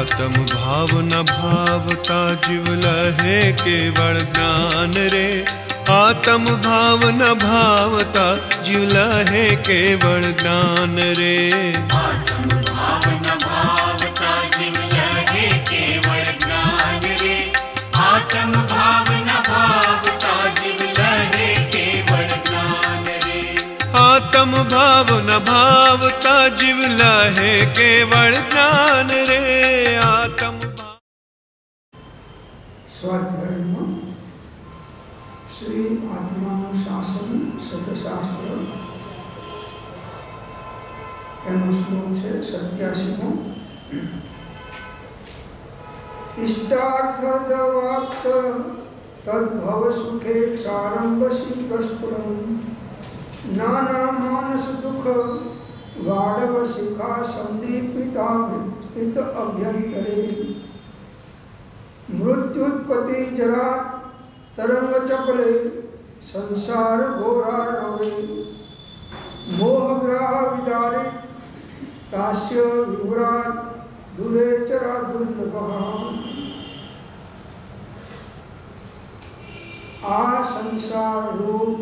आत्म भाव न भावता जीव लहे केवल ज्ञान रे। आत्म भाव न भावता जीव लहे केवल ज्ञान रे। आत्म भाव न भावता जीव लहे केवल ज्ञान रे। आत्म भाव न भावता जीव लहे केवल ज्ञान रे। आत्म भाव न भावता जीव लहे केवल ज्ञान रे। आत्म स्वाध्याय श्री आत्मानुशासन सतशास्त्र एनो श्लोक है 87मो। इष्टार्थ जवाप्त तद्भव सुखे क्षारंभसी प्रस्फुरन् नाना मानस दुख वाड़व शिखा संदीपिता वित अभ्यंतरे। मृत्युत्पत्ति जरा तरंग चपले संसार घोरा रवे। मोहग्रह विदारे तास्य विभ्राट दूरे चरा दुर्लभः। आ संसार रूप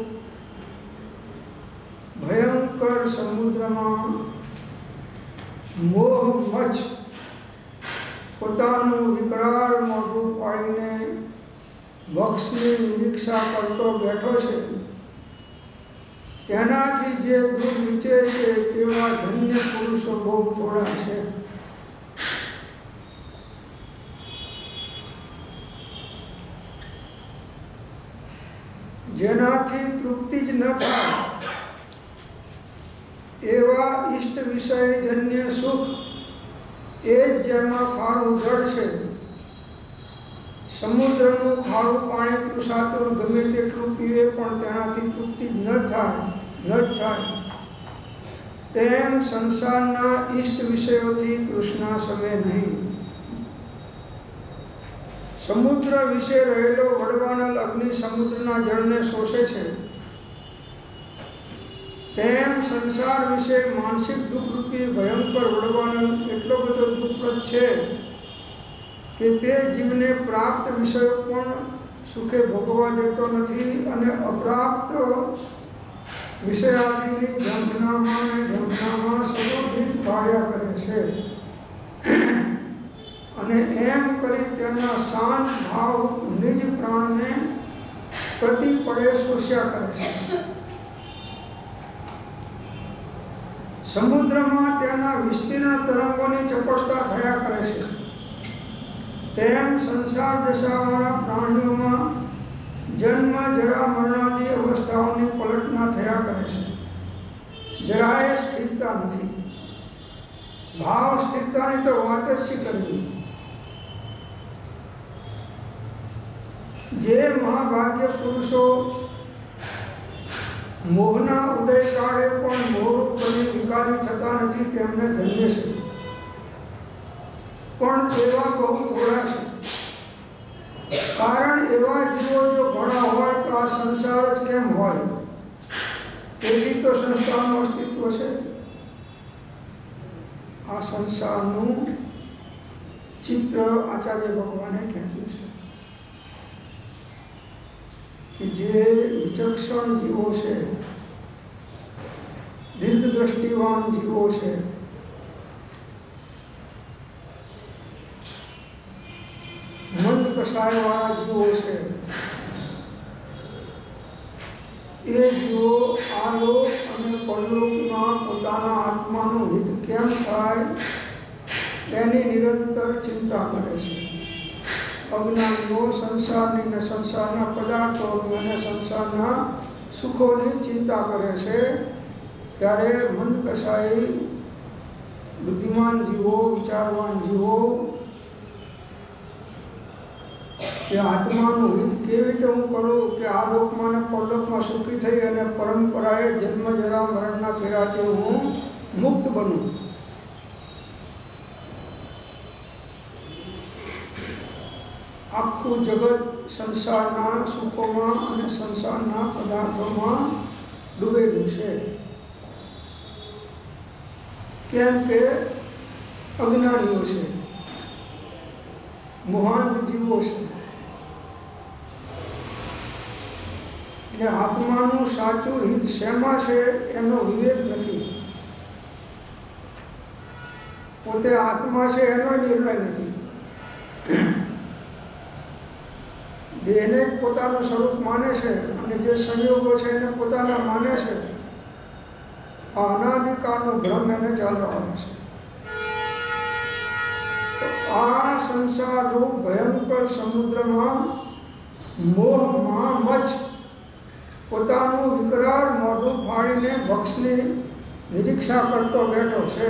भयंकर समुद्र में मोह मच પોતાનું વિકરાળ મોઢું પાડીને વક્ષની નિરીક્ષા કરતો બેઠો છે। તેનાથી જે દૂર નીચે છે તેવા ધન્ય પુરુષો બહુ થોડા છે। જેનાથી તૃપ્તિ જ ન થાય એવા ઇષ્ટ વિષય જન્ય સુખ જેમાં ખારું જળ છે। સમુદ્રનું ખારું પાણી તૃષાતુર ગમે તેટલું પીવે પણ તેનાથી તૃપ્તિ ન થાય તેમ સંસારના ઇષ્ટ વિષયોથી તૃષ્ણા સમે નહીં। સમુદ્ર વિશે રહેલો વડવાનલ અગ્નિ સમુદ્રના જળને શોષે છે તેમ સંસાર વિશે માનસિક દુઃખ રૂપી ભયંકર વડવાનલ એટલો બધો દુઃખપ્રદ છે કે તે જીવને પ્રાપ્ત વિષયો પણ સુખે ભોગવવા દેતો નથી અને અપ્રાપ્ત વિષયાદિની ઝંખનામાં સર્વવિધ ભાળ્યા કરે છે અને એમ કરી તેના શાંત ભાવ નિજ પ્રાણને પ્રતિ પડે શોષ્યા કરે છે। समुद्रमा तेना विस्तीर्ण तरंगोनी चपड़ता थया करे छे तेम संसार दशावाळा प्राणियों में जन्म जरा मरणादी अवस्थाओनी पलटना थया करे छे। जराए स्थिरता नहीं। भाव स्थिरतानी तो वात ज शी करवी। जे महाभाग्य पुरुषों मोहना उदय काळे पण मोह बनी विकारी थता नथी तेमने धन्य छे। पण एवा बहु थोड़ा छे। कारण एवा जीवो जो घणा होय तो आ संसार ज केम होय। तेथी तो संसारनुं अस्तित्व छे। आ संसारनुं चित्र आचार्य भगवाने खेंच्युं छे कि जे विचक्षण जीवो छे दीर्घ दृष्टिवान जीवो छे मंद कसाय वाला जीवो छे ए जीवो आलोक अने परलोकमां पोताना आत्मानुं हित केम थाय तेनी निरंतर चिंता करे छे। अज्ञानीओ संसारनी ने संसारना पदार्थों ने संसारना सुखोनी चिंता करे छे त्यारे मंद कसाई बुद्धिमान जीवो विचारवान जीवो के आत्मानुं हित केवी रीते हूँ करूँ कि आ लोकमां ने परलोकमां सुखी थई अने परंपराए जन्म जरा मरणना फेराथी हूँ मुक्त बनूँ। आखू जगत संसारना सुखों में संसारना पदार्थों में डूबेलू है केम के अज्ञानीओ छे। મોહાંત જીવો છે. એટલે આત્માનું સાચું હિત શેમાં છે એનો વિવેક નથી. પોતે આત્મા છે એનો નિર્ણય નથી. દેહને જ પોતાનું સ્વરૂપ માને છે અને જે સંયોગો છે એને પોતાના માને છે. આ અનાદિકાળનો ભ્રમ એને ચાલવાનો છે. તો આ સંસારરૂપ ભયંકર સમુદ્રમાં મોહ મહામચ્છ પોતાનું વિકરાળ મોઢું ફાડીને ભક્ષની નિરીક્ષા કરતો બેઠો છે.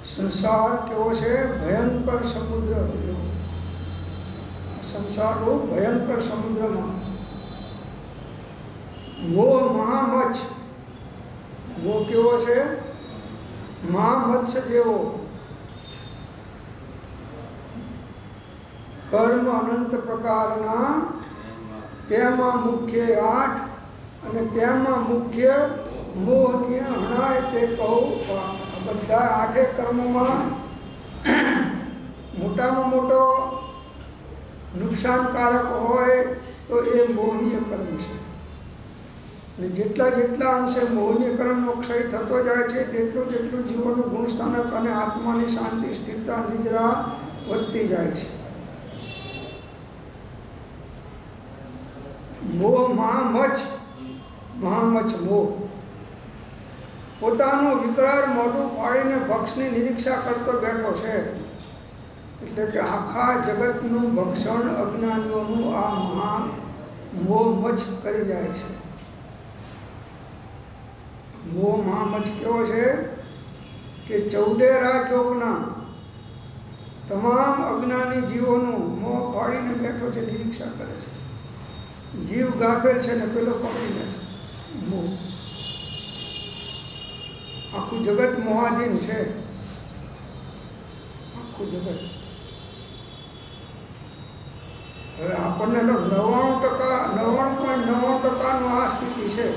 સંસાર કેવો છે? ભયંકર સમુદ્ર. સંસારરૂપ ભયંકર સમુદ્રમાં મોહ મહામચ્છ. મોહ કેવો છે? મહામત્સ્ય જેવો. કર્મ અનંત પ્રકારના, તેમાં મુખ્ય 8 અને તેમાં મુખ્ય મોહની હણાય તે કહું. બધા 8 કર્મોમાં મોટામાં મોટો નુકસાનકારક હોય તો એ મોહનીય કર્મ છે. અને જેટલા જેટલા અંશે મોહનીય કર્મનો ક્ષય થતો જાય છે તેટલું તેટલું જીવનનું ગુણસ્થાનક અને આત્માની શાંતિ, સ્થિરતા, નિદ્રા વધતી જાય છે. મોહ મહામચ્છ. મહામચ્છ મોહ પોતાનું વિકરાળ મોઢું ફાડીને ભક્ષની નિરીક્ષા કરતો બેઠો છે. એટલે કે આખા જગતનું ભક્ષણ અજ્ઞાનીઓનું આ મહા મોહમચ્છ કરી જાય છે. મોહ મહામચ્છ કેવો છે કે 14 રાજલોકના તમામ અજ્ઞાની જીવોનું મોહ ફાડીને બેઠો છે, નિરીક્ષા કરે છે. જીવ ગાફેલ છે ને પેલો પકડી લે છે. મોહ. આખું જગત મોહાધીન છે. આખું જગત. હવે આપણને 99.99% આ સ્થિતિ છે.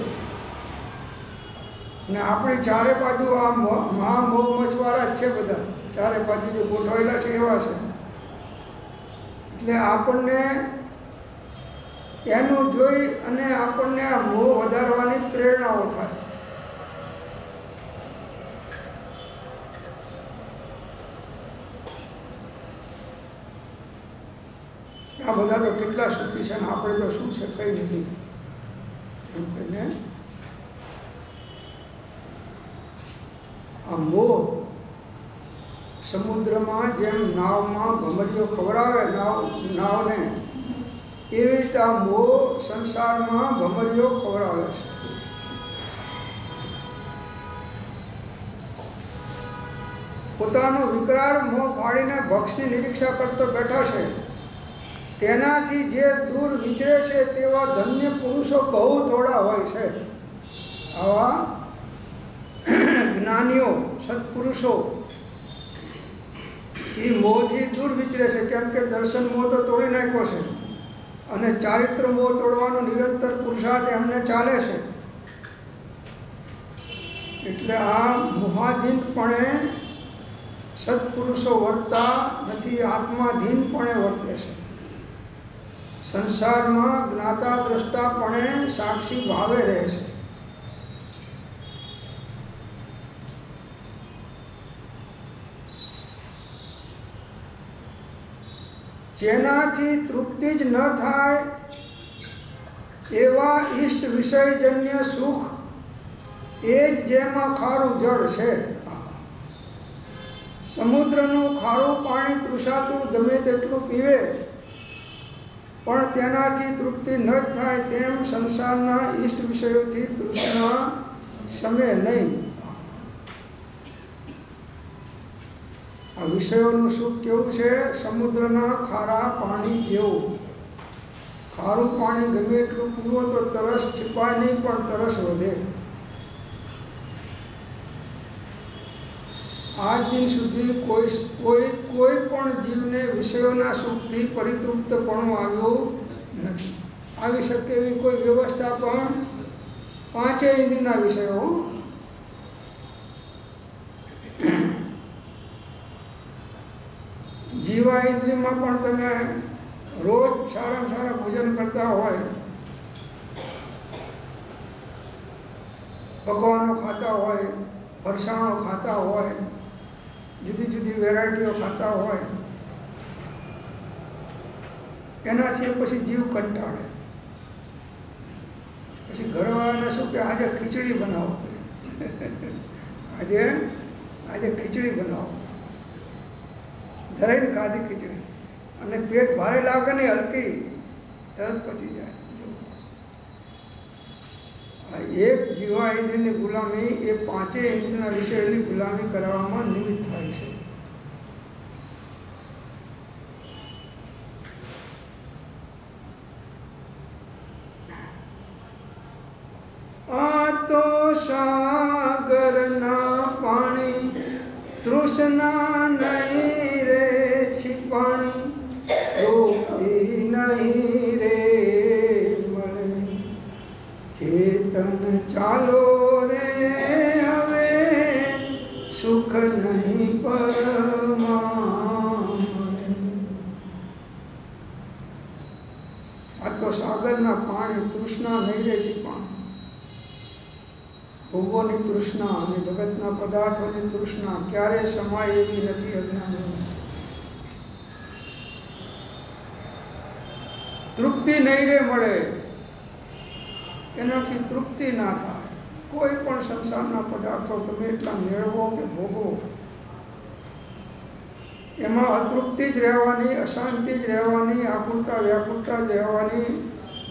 અને આપણી ચારે બાજુ આ મહામોહમચ્છવાળા જ છે. બધા ચારે બાજુ જે ગોઠવાયેલા છે એવા છે. એટલે આપણને એનું જોઈ અને આપણને આ મોહ વધારવાની પ્રેરણાઓ થાય. આ બધા તો કેટલા સુખી છે ને આપણે તો શું છે કઈ નથી એમ કહીને આ મોહ સમુદ્રમાં જેમ નાવમાં ભમરીઓ ખવડાવે નાવને, એવી રીતે આ મોહ સંસારમાં ભમરીઓ ખવડાવે છે. પોતાનો વિકરાળ મોહ ફાડીને ભક્ષની નિરીક્ષા કરતો બેઠો છે. તેનાથી જે દૂર વિચરે છે તેવા ધન્ય પુરુષો બહુ થોડા હોય છે. આવા જ્ઞાનીઓ, સત્પુરુષો એ મોહથી દૂર વિચરે છે. કેમ કે દર્શન મોહ તો તોડી નાખ્યો છે અને ચારિત્ર મોહ તોડવાનો નિરંતર પુરુષાર્થ એમને ચાલે છે. એટલે આ મોહાધીનપણે સત્પુરુષો વર્તા નથી, આત્માધીનપણે વર્તે છે. સંસારમાં જ્ઞાતા દ્રષ્ટાપણે સાક્ષી ભાવે રહે છે. જેનાથી તૃપ્તિ જ ન થાય એવા ઈષ્ટ વિષયજન્ય સુખ એ જ જેમાં ખારું જળ છે. સમુદ્રનું ખારું પાણી તૃષાતું ગમે તેટલું પીવે પણ તેનાથી તૃપ્તિ ન જ થાય તેમ સંસારના ઈષ્ટ વિષયોથી તૃષ્ણા સમે નહીં. આ વિષયોનું સુખ કેવું છે? સમુદ્રના ખારા પાણી જેવું. ખારું પાણી ગમે એટલું પીવો તો તરસ છીપાય નહીં, પણ તરસ વધે. આજ દિન સુધી કોઈ પણ જીવને વિષયોના સુખથી પરિતૃપ્તપણું આવ્યું નથી. આવી શકે એવી કોઈ વ્યવસ્થા પણ 5 ઇન્દ્રિયના વિષયો જીવા ઇન્દ્રિયમાં પણ તમે રોજ સારામાં સારા ભોજન કરતા હોય, પકવાનો ખાતા હોય, ફરસાણો ખાતા હોય, જુદી જુદી વેરાયટીઓ ખાતા હોય, એનાથી પછી જીવ કંટાળે. પછી ઘરવાળાને શું કે આજે ખીચડી બનાવો, આજે ખીચડી બનાવો, ધરાઈને ખાધી ખીચડી, અને પેટ ભારે લાગે ને હલકી તરત પચી જાય. એક જીવા ઇન્દ્રિયની ગુલામી એ પાંચેય ઇન્દ્રિયના વિષયની ગુલામી કરાવવામાં નિમિત્ત થાય છે. આ તો સાગરના પાણી તૃષ્ણા નહીં રે છીપાણી, રોકી નહીં રે મળે ચેતન ચાલો રે હવે સુખ નહીં પરમા. આ તો સાગરના પાણી તૃષ્ણા નહીં રે છીપાણી. ભોગોની તૃષ્ણા અને જગતના પદાર્થોની તૃષ્ણા ક્યારે સમાય એવી નથી અજ્ઞાન. તૃપ્તિ નહીં રે મળે, એનાથી તૃપ્તિ ના થાય. કોઈ પણ સંસારના પદાર્થો ગમે એટલા મેળવો કે ભોગવો, એમાં અતૃપ્તિ જ રહેવાની, અશાંતિ જ રહેવાની, આકુલતા વ્યાકુલતા જ રહેવાની,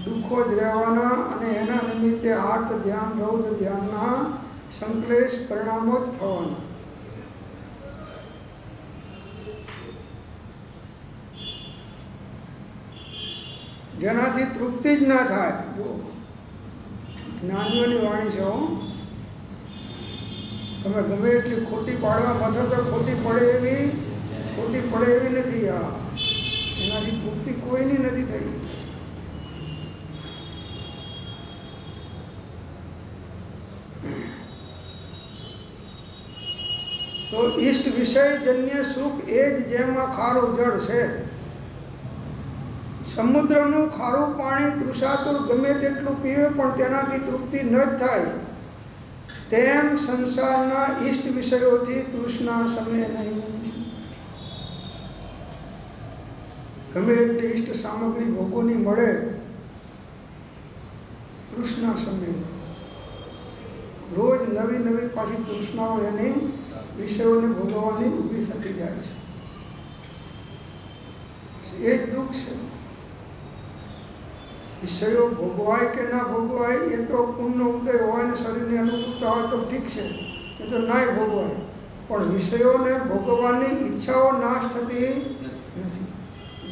દુઃખો જ રહેવાના, અને એના નિમિત્તે આર્ત ધ્યાન રૌદ્ર ધ્યાનના સંકલેશ પરિણામો જ થવાના. જેનાથી તૃપ્તિ જ ના થાય. જો જ્ઞાનીઓની વાણી છે, તમે ગમે એટલી ખોટી પાડવા મથો તો ખોટી પડે એવી નથી. એનાથી તૃપ્તિ કોઈની નથી થઈ. તો ઈષ્ટ વિષયજન્ય સુખ એ જ જેમાં ખારું જળ છે. સમુદ્રનું ખારું પાણી તૃષાતુર ગમે તેટલું પીવે પણ તેનાથી તૃપ્તિ ન જ થાય, તેમ સંસારના ઈષ્ટ વિષયોથી તૃષ્ણા શમે નહીં. ગમે એટલી ઈષ્ટ સામગ્રી ભોગોની મળે, તૃષ્ણા શમે. રોજ નવી નવી પાછી તૃષ્ણાઓ એની વિષયોને ભોગવવાની ઊભી થતી જાય છે. એ જ દુઃખ છે. વિષયો ભોગવાય કે ના ભોગવાય એ તો પૂર્ણ ઉદય હોય ને શરીરની અનુકૂળતા હોય તો ઠીક છે, એ તો નાય ભોગવાય. પણ વિષયોને ભોગવવાની ઈચ્છાઓ નાશ થતી નથી.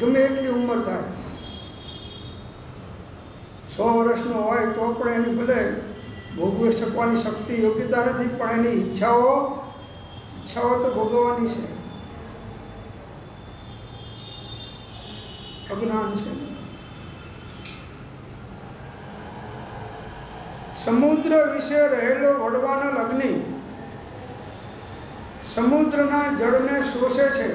ગમે એટલી ઉંમર થાય, 100 વર્ષનો હોય તો પણ એની ભલે ભોગવી શકવાની શક્તિ યોગ્યતા નથી, પણ એની ઈચ્છાઓ તો ભોગવવાની છે. અજ્ઞાન છે. સમુદ્ર વિશે રહેલો વડવાનળ અગ્નિ સમુદ્રના જળને શોષે છે,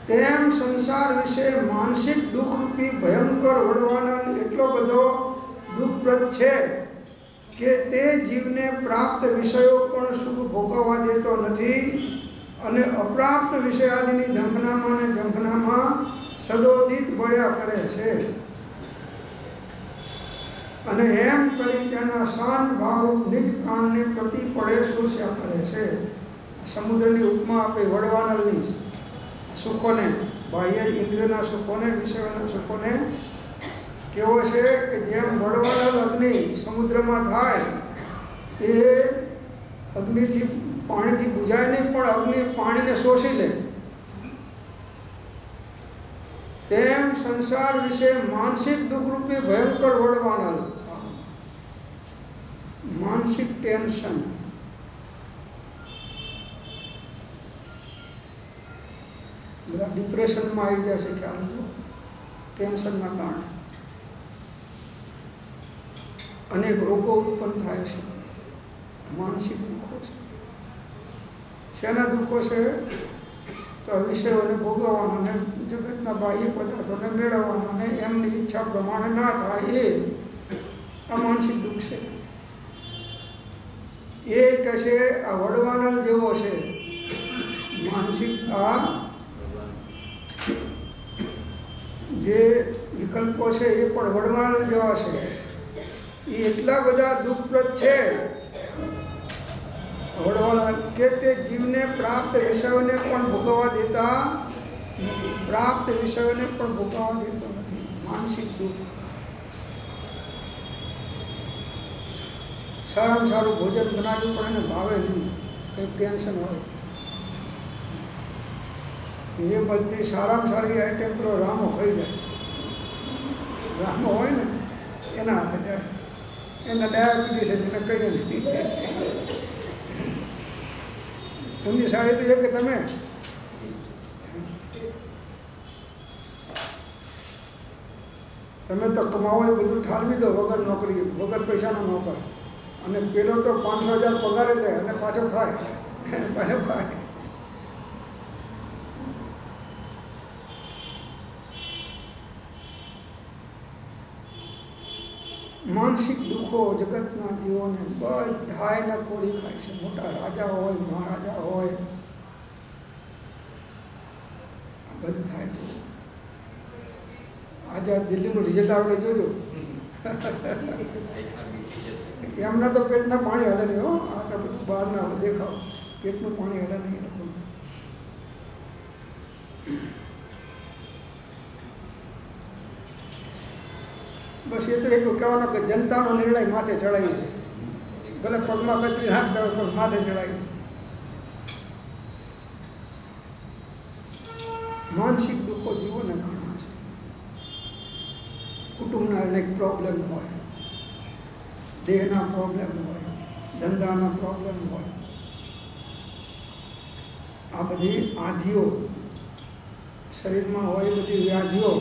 તેમ સંસાર વિશે માનસિક દુઃખરૂપી ભયંકર વડવાનળ એટલો બધો દુઃખપ્રદ છે કે તે જીવને પ્રાપ્ત વિષયો પણ સુખ ભોગવવા દેતો નથી, અને અપ્રાપ્ત વિષયાદિની ઝંખનામાં સદોદિત બળ્યા કરે છે. અને એમ કરી તેના શાંત ભાવરૂપ નિજ પ્રાણને પ્રતિ પડે શોષ્યા કરે છે. સમુદ્રની ઉપમા આપે વડવાનળની સુખોને, બાહ્ય ઇન્દ્રિયના સુખોને, વિષયોના સુખોને કેવો છે કે જેમ વડવાનળ અગ્નિ સમુદ્રમાં થાય, એ અગ્નિથી પાણીથી બુઝાય નહીં, પણ અગ્નિ પાણીને શોષી લે, તેમ સંસાર વિશે માનસિક દુઃખરૂપી ભયંકર વડવાનળ, માનસિક ટેન્શન, બધા ડિપ્રેશનમાં આવી જાય છે. ખ્યાલ તો ટેન્શનના કારણે અનેક રોગો ઉત્પન્ન થાય છે. માનસિક દુઃખો છે. શેના દુઃખો છે? તો વિષયોને ભોગવવાનો ને જગતના બાહ્ય પદાર્થોને મેળવવાનો ને એમની ઈચ્છા પ્રમાણે ના થાય એ આ માનસિક દુઃખ છે. એ કહે છે આ વડવાનલ જેવો છે માનસિક, આ જે વિકલ્પો છે એ પણ વડવાનલ જેવા છે. એ એટલા બધા દુઃખપ્રદ છે વડવાનલ કે તે જીવને પ્રાપ્ત વિષયોને પણ ભોગવવા દેતા નથી. પ્રાપ્ત વિષયોને પણ ભોગવવા દેતો નથી. માનસિક દુઃખ. સારામાં સારું ભોજન બનાવ્યું પણ એને ભાવે નહીં, કંઈક ટેન્શન હોય. એ બધી સારામાં સારી આઈટમ પેલો રામો ખાઈ જાય. રામો હોય ને એના હાથે જાય. એના ડાયાબિટીસ એને કહીએ નહીં. એમની સારી તો એ કે તમે તો કમાવો એ બધું ઠાલવી દો વગર નોકરી, વગર પૈસાનો નોકર. અને પેલો તો 500,000 પગારે લે અને પાછો ખાય. માનસિક દુઃખો જગતના જીવોને બધાને કોરી ખાય છે. મોટા રાજા હોય, મહારાજા હોય, બધા. આજે દિલ્હીનું રિઝલ્ટ આપણે જોયું. એમના તો પેટના પાણી હલે નહીં. હો, આ તો બધું બહારના દેખાવ. પેટનું પાણી હલે નહીં. બસ એ તો એટલું કહેવાનું કે જનતાનો નિર્ણય માથે ચડાવી છે. ભલે પગમાં કચરી નાખતા હોય પણ માથે ચડાવી છે. માનસિક દુઃખો જીવોને ઘણા છે. કુટુંબના અનેક પ્રોબ્લેમ હોય, દેહના પ્રોબ્લેમ હોય, ધંધાના પ્રોબ્લેમ હોય. આ બધી આધિઓ શરીરમાં હોય, બધી વ્યાધિઓ,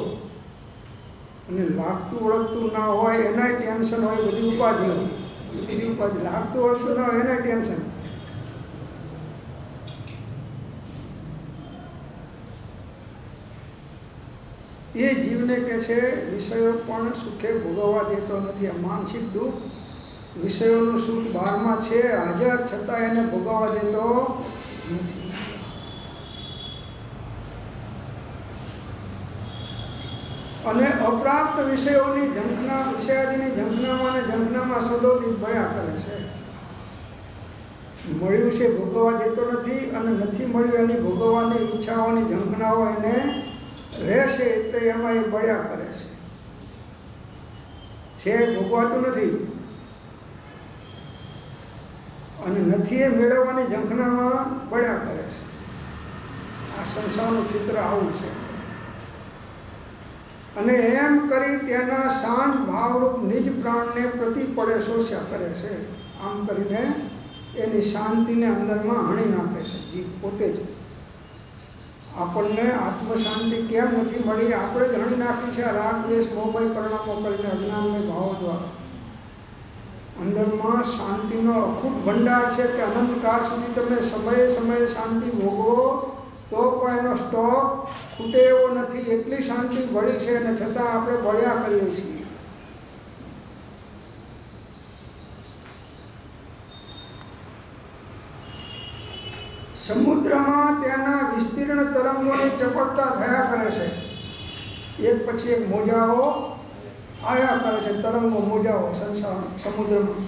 અને લાગતું ઓળખતું ના હોય એનાય ટેન્શન હોય. બધી ઉપાધિઓ, બધી ઉપાધિ. લાગતું ઓળખતું ના હોય એનાય ટેન્શન. એ જીવને કે છે વિષયો પણ સુખે ભોગવવા દેતો નથી. આ માનસિક દુઃખ વિષયોનું સુખ બહારમાં છે હાજર, છતાં એને ભોગવવા દેતો નથી. અને અપ્રાપ્ત વિષયોની ઝંખના, વિષયાદિની ઝંખનામાં સદોદિત ભયા કરે છે. મળ્યું છે ભોગવવા દેતો નથી, અને નથી મળ્યું એની ભોગવવાની ઈચ્છાઓની ઝંખનાઓ એને રહેશે એટલે એમાં એ બળ્યા કરે છે. ભોગવાતું નથી અને નથી એ મેળવવાની ઝંખનામાં બળ્યા કરે છે. આ સંસારનું ચિત્ર આવું છે. અને એમ કરી તેના શાંત ભાવરૂપ નિજ પ્રાણને પ્રતિપળે શોષ્યા કરે છે. આમ કરીને એની શાંતિને અંદરમાં હણી નાખે છે જીવ પોતે જ. આપણને આત્મશાંતિ કેમ નથી મળી? આપણે જ હણી નાખી છે રાગ દ્વેષ મોહમય પરિણામો કરીને, અજ્ઞાનમય ભાવો દ્વારા. અંદરમાં શાંતિનો અખૂટ ભંડાર છે કે અનંતકાળ સુધી તમે સમયે શાંતિ ભોગવો તો પણ એનો સ્ટોક ખૂટે એવો નથી. એટલી શાંતિ ભળી છે અને છતાં આપણે બળ્યા કરીએ છીએ. સમુદ્રમાં તેના વિસ્તીર્ણ તરંગોની ચપળતા થયા કરે છે. એક પછી એક મોજાઓ આવ્યા કરે છે. તરંગો, મોજાઓ સમુદ્રમાં.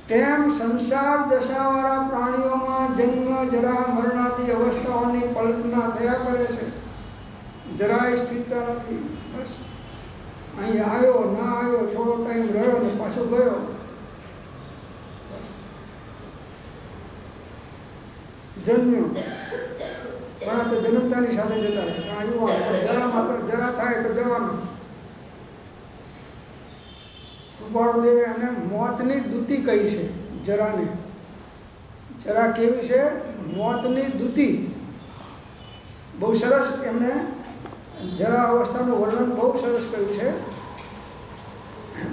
તેમ સંસાર દશાવાળા પ્રાણીઓમાં જન્મ, જરા, મરણાદી અવસ્થાઓની કલ્પના થયા કરે છે. જરાય સ્થિરતા નથી. બસ અહીં આવ્યો, ના આવ્યો, થોડો ટાઈમ રહ્યો ને પાછો ગયો. જન્મ્યો પણ તો જન્મતાની સાથે જતા રહે. જરા માત્ર જરા થાય તો જવાનું. કૃપાળુદેવે અને મોતની દૂતી કહી છે જરાને. જરા કેવી છે? મોતની દૂતી. બહુ સરસ એમને જરા અવસ્થાનું વર્ણન બહુ સરસ કર્યું છે.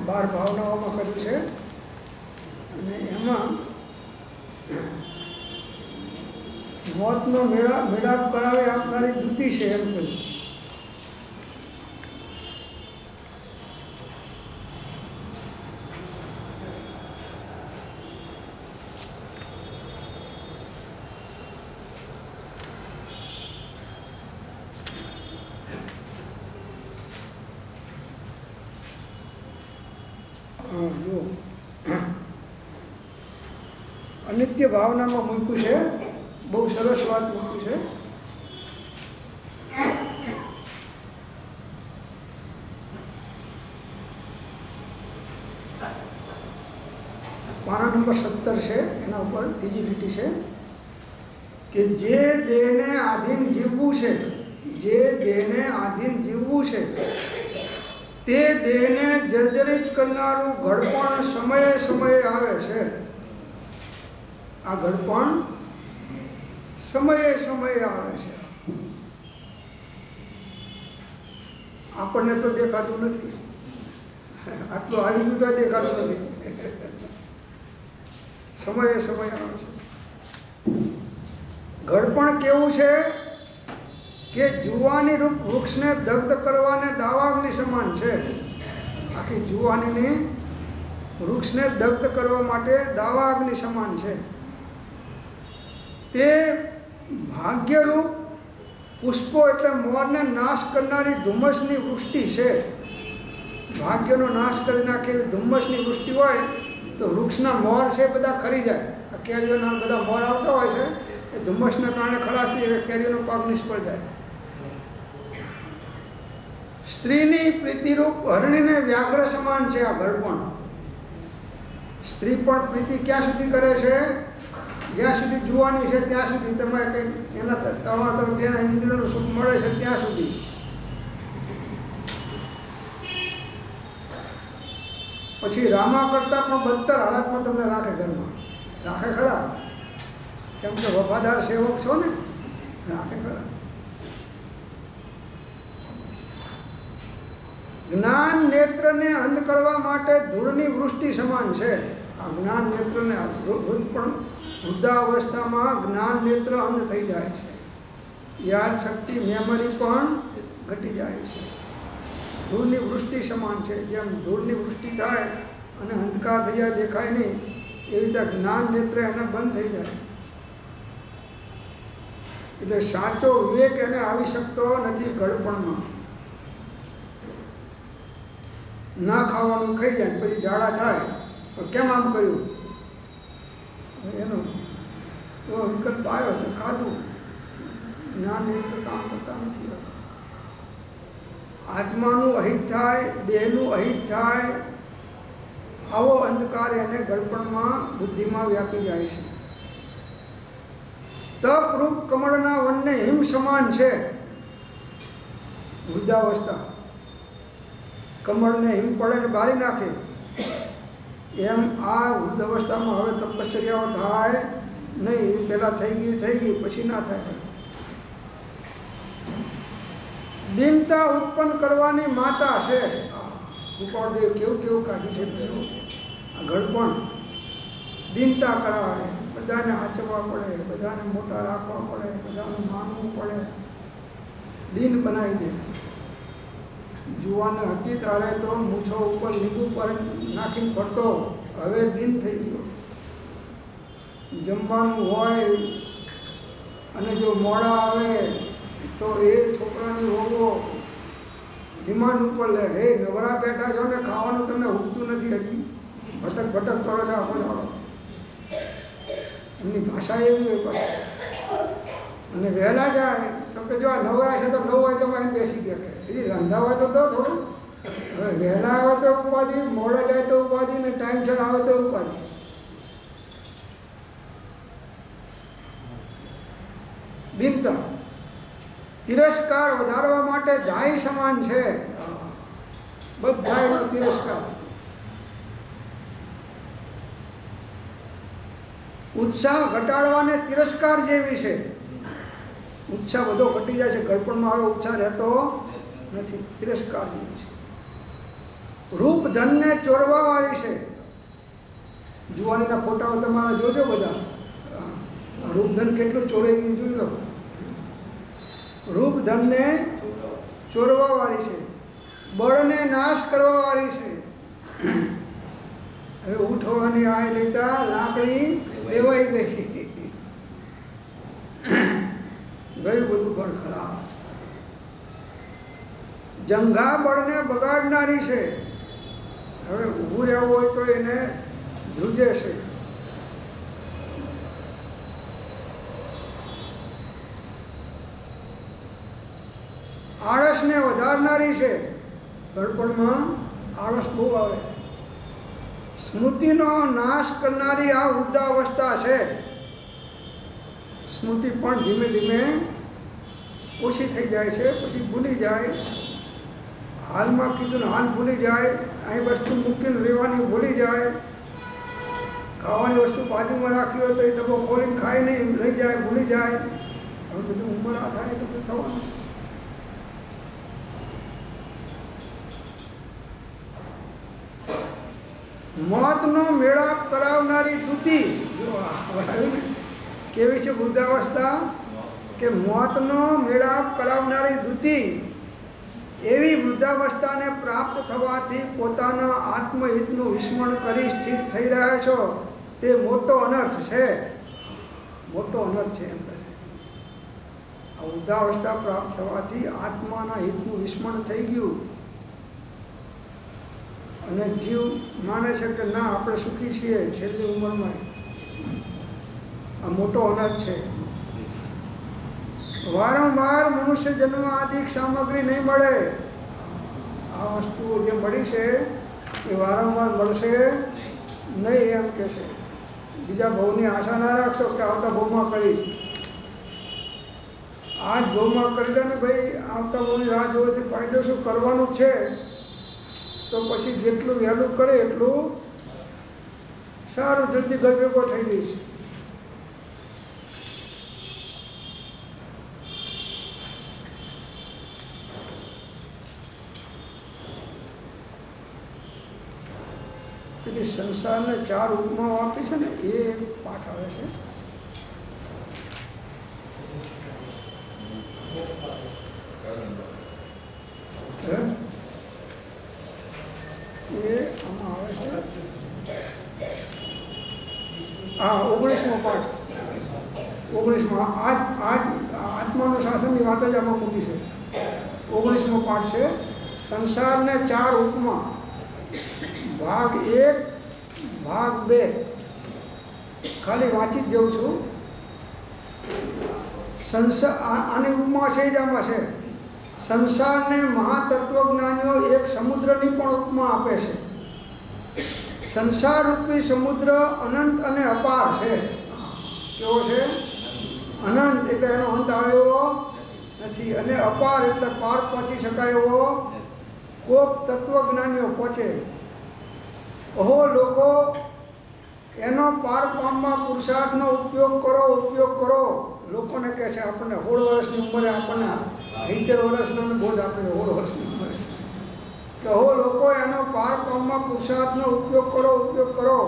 12 ભાવનાઓમાં કર્યું છે. અને એમાં મોતનો મેળાપ કરાવી આપનારી વૃત્તિ છે એમ કહ્યું. જો અનિત્ય ભાવનામાં મૂક્યું છે, બહુ સરસ વાત મૂકી છે. પાના નંબર 17 છે, એના ઉપર ત્રીજી લીટી છે કે જે દેહને આધીન જીવવું છે, જે દેહને આધીન જીવવું છે તે દેહને જર્જરિત કરનારું ઘડપણ સમયે સમયે આવે છે. આ ઘડપણ સમયે સમયે આવે છે. આપણને તો દેખાતું નથી, આટલું આવી ગયું તો દેખાતું નથી. સમયે સમયે આવે છે. ઘડપણ કેવું છે કે જુવાની રૂપ વૃક્ષને દગ્ધ કરવાને દાવાગ્નિ સમાન છે. આખી જુવાનીની વૃક્ષને દગ્ધ કરવા માટે દાવાગ્નિ સમાન છે. તે ભાગ્યરૂપ પુષ્પો એટલે મોરને નાશ કરનારી ધુમ્મસની વૃષ્ટિ છે. ભાગ્યનો નાશ કરી નાખે એવી ધુમ્મસની વૃષ્ટિ હોય તો વૃક્ષના મોર છે બધા ખરી જાય. આ કેરીઓના બધા મોર આવતા હોય છે, એ ધુમ્મસના કારણે ખલાસ થઈ કેરીઓનો પાક નિષ્ફળ જાય. સ્ત્રીની પ્રીતિરૂપ હરણીને વ્યાઘ્ર સમાન છે આ ઘડપણ. સ્ત્રી પણ પ્રીતિ ક્યાં સુધી કરે છે? જ્યાં સુધી જુવાની છે ત્યાં સુધી. તમે કંઈક એના તમારા તરફ એના ઇન્દ્રિયનું સુખ મળે છે ત્યાં સુધી. પછી રામા કરતાં પણ બદતર હાલતમાં તમને રાખે ઘરમાં. રાખે ખરા, કેમ કે વફાદાર સેવક છો ને, રાખે ખરા. જ્ઞાન નેત્રને અંધ કરવા માટે ધૂળની વૃષ્ટિ સમાન છે. આ જ્ઞાન નેત્રને વૃદ્ધ પણ વૃદ્ધાવસ્થામાં જ્ઞાન નેત્ર અંધ થઈ જાય છે. યાદ શક્તિ મેમરી પણ ઘટી જાય છે. ધૂળની વૃષ્ટિ સમાન છે. જેમ ધૂળની વૃષ્ટિ થાય અને અંધકાર થઈ જાય, દેખાય નહીં, એવી રીતે જ્ઞાન નેત્ર એને બંધ થઈ જાય. એટલે સાચો વિવેક એને આવી શકતો નથી ઘડપણમાં. ના ખાવાનું ખાઈ જાય, પછી ઝાડા થાય તો કેમ આમ કર્યું, એનો તો વિકલ્પ આવ્યો તો ખાધું. જ્ઞાન નેત્ર કામ કરતા નથી. આત્માનું અહિત થાય, દેહનું અહિત થાય, આવો અંધકાર એને ઘડપણમાં બુદ્ધિમાં વ્યાપી જાય છે. તપરૂપ કમળના વનને હિમ સમાન છે. વૃદ્ધાવસ્થા કમળને હિમ પડે ને બાળી નાખે, એમ આ વૃદ્ધાવસ્થામાં હવે તપશ્ચર્યાઓ થાય નહીં. પહેલાં થઈ ગઈ પછી ના થાય. દીનતા ઉત્પન્ન કરવાની માતા છે. ગોપાળદેવ કેવું કાઢી છે. આ ઘડપણ દીનતા કરાવે, બધાને આચરવા પડે, બધાને મોટા રાખવા પડે, બધાને માનવું પડે, દીન બનાવી દે. જુવાને હતી ત્યારે તો મૂછો ઉપર લીંબુ પર નાખીને ફરતો, હવે દીન થઈ ગયો. જમવાનું હોય અને જો મોડા આવે તો એ છોકરાની હોવો ડિમાન્ડ ઉપર લે. હે નવરા બેઠા છો ને, ખાવાનું તમને ઉગતું નથી હજી, ભટક કરો છો આખો જાડો. એમની ભાષા એવી હોય પાછી. અને વહેલા જાય તો કે જો આ નવરા છે તો 9 વાગ્યામાં એને બેસી ગયા. કે હજી રંધા હોય તો દો થોડું. હવે વહેલા આવે તો ઉપાધિ, મોડા જાય તો ઉપાધિ, ને ટાઈમસર આવે તો ઉપાધિ. દીનતા તિરસ્કાર વધારવા માટે દાય સમાન છે. બધાનો તિરસ્કાર. ઉત્સાહ ઘટાડવાને તિરસ્કાર જેવી છે. ઉત્સાહ બધો ઘટી જાય છે, ઘડપણમાં હવે ઉત્સાહ રહેતો નથી. તિરસ્કાર જેવી છે. રૂપ ધનને ચોરવા વાળી છે. જુવાનીના ફોટાઓ તમારા જોજો બધા. રૂપધન કેટલું ચોરાઈ ગયું જોઈ લો. રૂપધનને ચોરવા વાળી છે, બળને નાશ કરવા વાળી છે. હવે ઉઠવાની આય લેતા લાકડી લેવાઈ ગઈ, ગયું બધું પણ ખરાબ. જંઘા બળને બગાડનારી છે. હવે ઊભું રહેવું હોય તો એને ધ્રુજે છે. આળસને વધારનારી છે. ગળપણમાં આળસ બહુ આવે. સ્મૃતિનો નાશ કરનારી આ વૃદ્ધાવસ્થા છે. સ્મૃતિ પણ ધીમે ધીમે ઓછી થઈ જાય છે, પછી ભૂલી જાય. હાલમાં કીધું ને હાલ ભૂલી જાય. અહીં વસ્તુ મૂકીને લેવાની ભૂલી જાય. ખાવાની વસ્તુ બાજુમાં રાખી હોય તો એ ડબ્બો ખોલીને ખાઈ નહીં, લઈ જાય, ભૂલી જાય. હવે બધું ઉંમર આ થાય તો બધું થવાનું છે. મોતનો મેળાપ કરાવનારી દૂતી. કેવી છે વૃદ્ધાવસ્થા કે મોતનો મેળાપ કરાવનારી દૂતી. એવી વૃદ્ધાવસ્થાને પ્રાપ્ત થવાથી પોતાના આત્મહિતનું વિસ્મરણ કરી સ્થિર થઈ રહ્યા છો, તે મોટો અનર્થ છે. મોટો અનર્થ છે એમ કહે છે. આ વૃદ્ધાવસ્થા પ્રાપ્ત થવાથી આત્માના હિતનું વિસ્મરણ થઈ ગયું અને જીવ માને છે કે ના આપણે સુખી છીએ છેલ્લી ઉંમરમાં. આ મોટો અનર્થ છે. વારંવાર મનુષ્ય જન્મ આદિ સામગ્રી નહીં મળે. આ વસ્તુઓ જે મળી છે એ વારંવાર મળશે નહીં એમ કે છે. બીજા ભવની આશા ના રાખશો કે આવતા ભવમાં કરીશ. આજ ભવમાં કરી દે ને ભાઈ, આવતા ભવની રાહ જોવાથી ફાયદો શું? કરવાનું છે તો પછી જેટલું વહેલું કરે એટલું સારું. જલ્દી ઘર ભેગો થઈ જઈશ. એટલે સંસારને 4 ઉપમાઓ આપી છે ને, એ પાઠ આવે છે. એ આમાં આવે છે. હા, 19મો પાઠ. 19માં આત્માનું શાસનની વાત જ આમાં મૂકી છે. 19મો પાઠ છે. સંસારને 4 ઉપમા. ભાગ 1, ભાગ 2 ખાલી વાંચી જ જઉં છું. આની ઉપમા છે જ આમાં છે. સંસારને મહાતત્વજ્ઞાનીઓ એક સમુદ્રની પણ ઉપમા આપે છે. સંસાર રૂપી સમુદ્ર અનંત અને અપાર છે. કેવો છે? અનંત એટલે એનો અંત આવ્યો નથી, અને અપાર એટલે પાર પહોંચી શકાય એવો કોક તત્વજ્ઞાનીઓ પહોંચે. ઓહો લોકો, એનો પાર પામવા પુરુષાર્થનો ઉપયોગ કરો. લોકોને કહે છે આપણને 16 વર્ષની ઉંમરે, આપણને 70 વર્ષનો બોધ આપે 16 વર્ષની ઉંમરે કે હો લોકો, એનો પાર પામવા પુરુષાર્થનો ઉપયોગ કરો.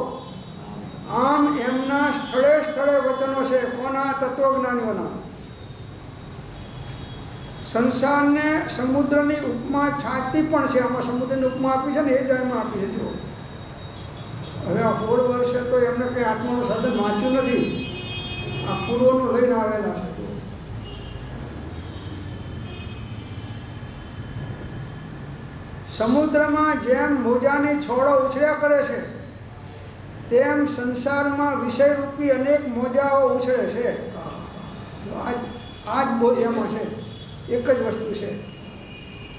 આમ એમના સ્થળે સ્થળે વચનો છે. કોના? તત્વજ્ઞાનીઓના. સંસારને સમુદ્રની ઉપમા છાતી પણ છે. આમાં સમુદ્રની ઉપમા આપી છે ને, એ જ એમાં આપી છે. જો હવે આ 16 વર્ષે તો એમને કંઈ આત્માનું શાસન વાંચ્યું નથી. આ પૂર્વનું લઈને આવેલા છે. સમુદ્રમાં જેમ મોજાની છોડો ઉછળ્યા કરે છે, તેમ સંસારમાં વિષયરૂપી અનેક મોજાઓ ઉછળે છે. આ જ એમાં છે, એક જ વસ્તુ છે.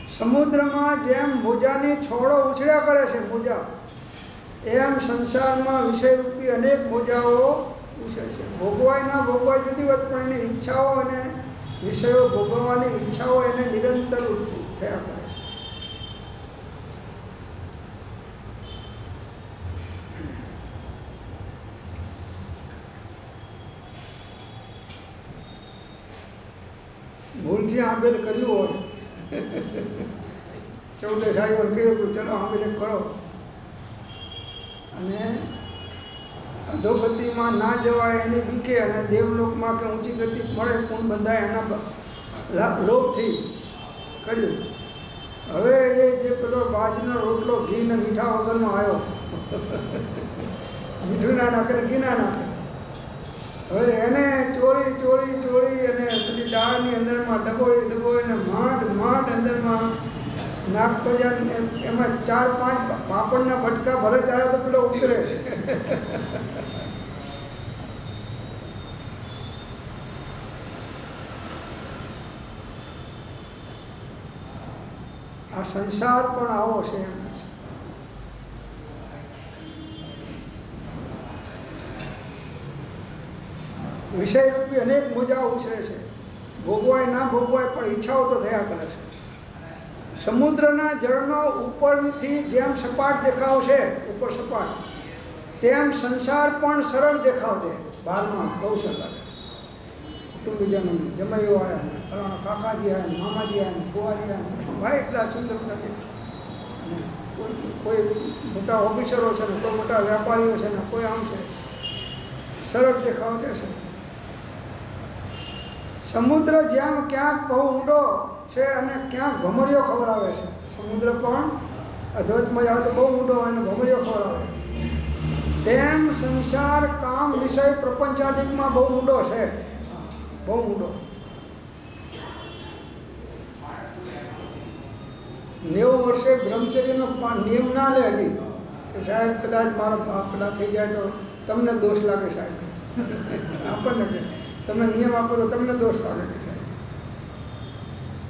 સમુદ્રમાં જેમ મોજાની છોડો ઉછળ્યા કરે છે, મોજા, એમ સંસારમાં વિષયરૂપી અનેક મોજાઓ ઉછળે છે. ભોગવાય ના ભોગવાય જુદી વાત, પણ એની ઈચ્છાઓ અને વિષયો ભોગવવાની ઈચ્છાઓ એને નિરંતર થયા કરે છે. ભૂલથી આંબેલ કર્યું હોય, 14 આવ્યો કહ્યું કે ચલો આંબેલ કરો, અને અધોગતિમાં ના જવાય એની બીકે અને દેવલોકમાં કે ઊંચી ગતિ મળે પૂર્ણ બંધાય એના લોભથી કર્યું. હવે એ જે પેલો બાજનો રોટલો ઘી ને મીઠા વગરનો આવ્યો, મીઠું ના નાખે ઘી ના નાખે, હવે એને ચોરી ચોરી ચોરી અને પેલી દાળની અંદરમાં ડબોળી ડબોળીને માંડ અંદરમાં નાખતો જાય. એમાં 4-5 પાપડના બટકા ભરે ત્યારે તો પેલો ઉતરે. આ સંસાર પણ આવો છે એમ છે. વિષયરૂપી અનેક મોજા ઉછરે છે, ભોગવાય ના ભોગવાય પણ ઈચ્છાઓ તો થયા કરે છે. સમુદ્રના જળનો ઉપરથી જેમ સપાટ દેખાવ છે, ઉપર સપાટ, તેમ સંસાર પણ સરળ દેખાવ દે. બહારમાં બહુ સરળ કુટુંબીજનો જમાઈઓ આવ્યા ને ફલાણા કાકાજી આવ્યા ને મામાજી આવ્યા ને ફુવાજી આવ્યા ને ભાઈ એટલા સુંદર નથી. કોઈ મોટા ઓફિસરો છે ને કોઈ મોટા વેપારીઓ છે ને કોઈ આમ છે, સરળ દેખાવ દે છે. સમુદ્ર જેમ ક્યાંક બહુ ઊંડો છે અને ક્યાંક ભમરીઓ ખવડાવે છે. સમુદ્ર પણ અધોચમાં જાવ તો બહુ ઊંડો હોય અને ભમરીઓ ખવડાવે, તેમ સંસાર કામ વિષય પ્રપંચાદિકમાં બહુ ઊંડો છે, બહુ ઊંડો. 90 વર્ષે બ્રહ્મચર્યનો નિયમ ના લે હજી કે સાહેબ કદાચ મારો પેલા થઈ જાય તો તમને દોષ લાગે સાહેબ. આપણને કે તમે નિયમ આપો તો તમને દોષ લાગે છે.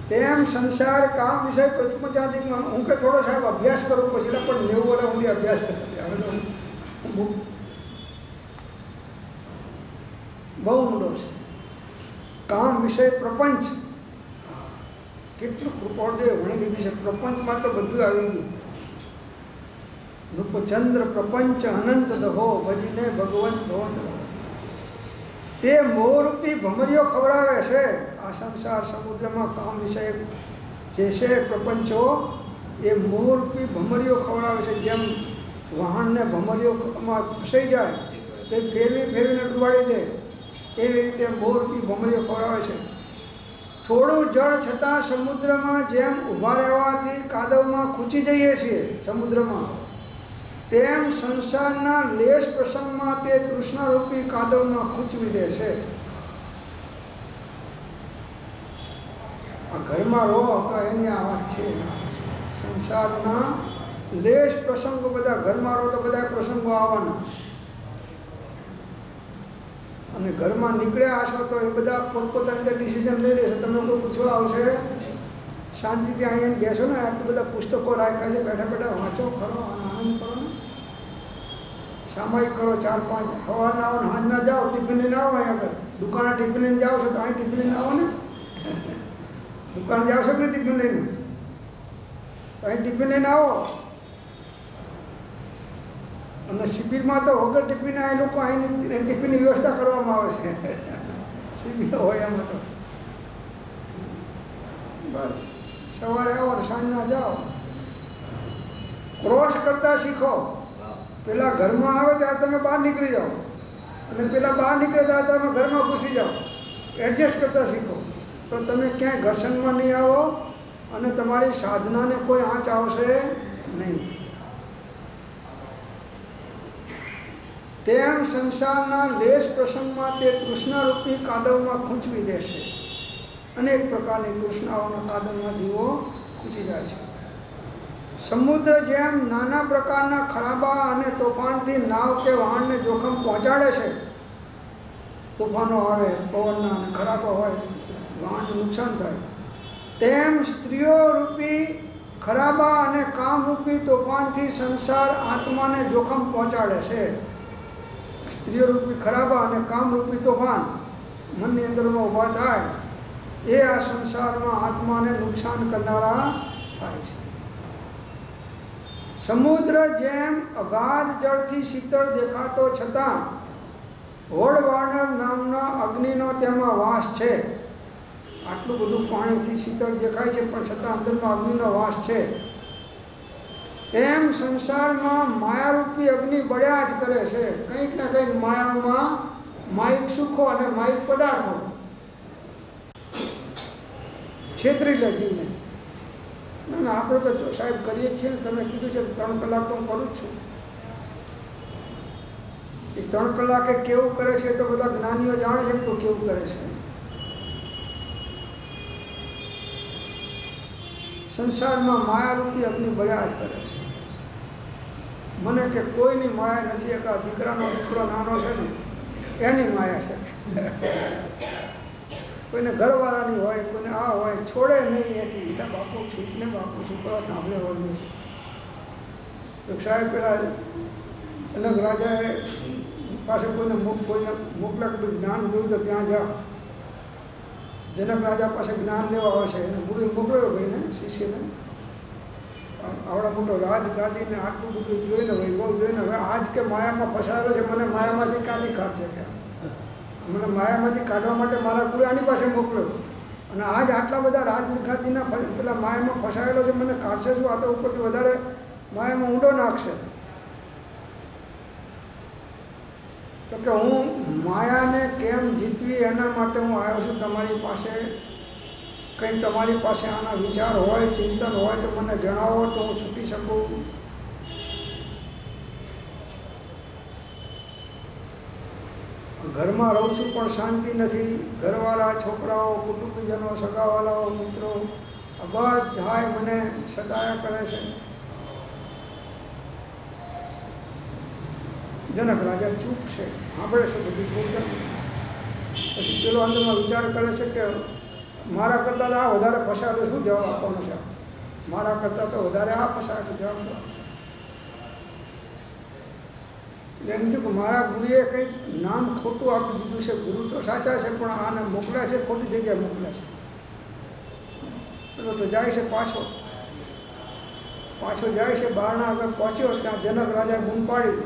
તેમ સંસાર કામ વિષય પ્રપંચાદિકમાં હું કે થોડો સાહેબ અભ્યાસ કરું પછી પણ 90 વર્ષ સુધી અભ્યાસ કરતા હવે તો બહુ ઊંડો છે. કામ વિષય પ્રપંચ કેટલું કૃપાળદેવ વણી લીધી છે. પ્રપંચમાં તો બધું આવી ગયું. રૂપચંદ્ર પ્રપંચ અનંત દહો ભજીને ભગવંત ભવંત. તે મોહરૂપી ભમરીઓ ખવડાવે છે. આ સંસાર સમુદ્રમાં કામ વિષય જે છે પ્રપંચો એ મોહરૂપી ભમરીઓ ખવડાવે છે. જેમ વાહનને ભમરીઓમાં ફસાઈ જાય તે ફેરવીને ડૂબાડી દે, એવી રીતે મોહરૂપી ભમરીઓ ખવડાવે છે. થોડું જળ છતાં સમુદ્રમાં જેમ ઊભા રહેવાથી કાદવમાં ખૂંચી જઈએ છીએ સમુદ્રમાં, તેમ સંસારના લેશ પ્રસંગમાં તે તૃષ્ણારૂપી કાદવમાં ખૂંચવી દે છે. આ ઘરમાં રહો તો એની આ વાત છે. સંસારના લેશ પ્રસંગો બધા ઘરમાં રહો તો બધા પ્રસંગો આવવાના, અને ઘરમાં નીકળ્યા હશો તો એ બધા પોતપોતાની રીતે ડિસિઝન લઈ લેશે. તમને કોઈ પૂછવા આવશે શાંતિથી અહીંયા બેસો ને, આટલું બધા પુસ્તકો રાખ્યા છે, બેઠા બેઠા વાંચો ખરો અને આનંદ કરો ને, સામાયિક કરો. 4-5 સવારના આવો ને હાજના જાઓ, ટિફિન લઈને આવો. અહીંયા આગળ દુકાને ટિફિન લઈને જાઓ છો તો અહીં ટિફિન લઈને આવો ને. દુકાન જાઓ છો ને ટિફિન લઈને, તો અહીં ટિફિન લઈને આવો. અને શિબિરમાં તો વગર ટિફિન આ લોકો અહીં ટિફિનની વ્યવસ્થા કરવામાં આવે છે. શિબિર હોય એમાં તો બસ સવારે આવો ને સાંજના જાઓ. ક્રોસ કરતા શીખો. પેલા ઘરમાં આવે ત્યારે તમે બહાર નીકળી જાઓ, અને પેલા બહાર નીકળે ત્યારે તમે ઘરમાં ઘૂસી જાઓ. એડજસ્ટ કરતા શીખો તો તમે ક્યાંય ઘર્ષણમાં નહીં આવો અને તમારી સાધનાને કોઈ આંચ આવશે નહીં. તેમ સંસારના લેશ પ્રસંગમાં તે તૃષ્ણારૂપી કાદવમાં ખૂંચવી દેશે. અનેક પ્રકારની તૃષ્ણાઓના કાદવમાં જીવો ખૂંચી જાય છે. સમુદ્ર જેમ નાના પ્રકારના ખરાબા અને તોફાનથી નાવ કે વાહનને જોખમ પહોંચાડે છે. તોફાનો આવે, પવનના અને ખરાબા હોય, વાહનને નુકસાન થાય, તેમ સ્ત્રીઓ રૂપી ખરાબા અને કામરૂપી તોફાનથી સંસાર આત્માને જોખમ પહોંચાડે છે. સ્ત્રીઓ રૂપી ખરાબા અને કામરૂપી તોફાન મનની અંદરમાં ઊભા થાય એ આ સંસારમાં આત્માને નુકસાન કરનારા થાય છે. સમુદ્ર જેમ અગાધ જળથી શીતળ દેખાતો છતાં હોળવાણર નામના અગ્નિનો તેમાં વાસ છે. આટલું બધું પાણીથી શીતળ દેખાય છે પણ છતાં અંદરમાં અગ્નિનો વાસ છે. તેમ સંસારમાં માયારૂપી અગ્નિ બળ્યા જ કરે છે. કંઈક ને કંઈક માયામાં માયિક સુખો અને માયિક પદાર્થો છેતરી લે જીવને. આપણે તો સાહેબ કરીએ જ છીએ ને. તમે કીધું છે 3 કલાક તો હું કરું જ છું. એ 3 કલાકે કેવું કરે છે તો બધા જ્ઞાનીઓ જાણે છે તો કેવું કરે છે. સંસારમાં માયારૂપી અગ્નિ બળ્યા જ કરે છે. મને કે કોઈની માયા નથી. એક આ દીકરાનો દીકરો નાનો છે ને એની માયા છે. કોઈને ઘરવાળાની હોય, કોઈને આ હોય, છોડે નહીં એથી. એટલે બાપુ છૂટને બાપુ છોકરા સાંભળે હોય છે. તો સાહેબ પેલા જનક રાજાએ પાસે કોઈને મોકલા કે જ્ઞાન જોયું તો ત્યાં જાઓ. જનક રાજા પાસે જ્ઞાન લેવા આવે છે. એને ગુરુ મોકલ્યો ભાઈને, શિષ્યને. આવડા મોટો રાજ ગાદીને આટલું બધું જોઈને વૈભવ જોઈને હવે આજ કે માયામાં ફસાયેલો છે, મને માયામાંથી કાઢી કાઢશે કે મને માયામાંથી કાઢવા માટે મારા ગુરુ આની પાસે મોકલ્યો. અને આજ આટલા બધા રાજ ગાદીના પેલા માયામાં ફસાયેલો છે, મને કાઢશે શું? આ તો ઉપરથી વધારે માયામાં ઊંડો નાખશે. તો કે હું માયાને કેમ જીતવી એના માટે હું આવ્યો છું તમારી પાસે. કંઈ તમારી પાસે આના વિચાર હોય, ચિંતન હોય તો મને જણાવો તો હું છૂટી શકું. ઘરમાં રહું છું પણ શાંતિ નથી. ઘરવાળા, છોકરાઓ, કુટુંબીજનો, સગાવાલાઓ, મિત્રો બધાય મને સતાયા કરે છે. જનક રાજા ચૂપ છે, સાંભળે છે બધી બોલતા. પછી પેલો અંદરમાં વિચાર કરે છે કે મારા કરતાં તો આ વધારે ફસાયેલો શું જવાબ આપવાનો છે? મારા કરતાં તો વધારે આ ફસાયેલો જવાબ. એમ થયું કે મારા ગુરુએ કંઈક નામ ખોટું આપી દીધું છે. ગુરુ તો સાચા છે પણ આને મોકલ્યા છે ખોટી જગ્યાએ મોકલ્યા છે. પેલો તો જાય છે પાછો જાય છે. બહારના આગળ પહોંચ્યો ત્યાં જનક રાજાએ બૂમ પાડી,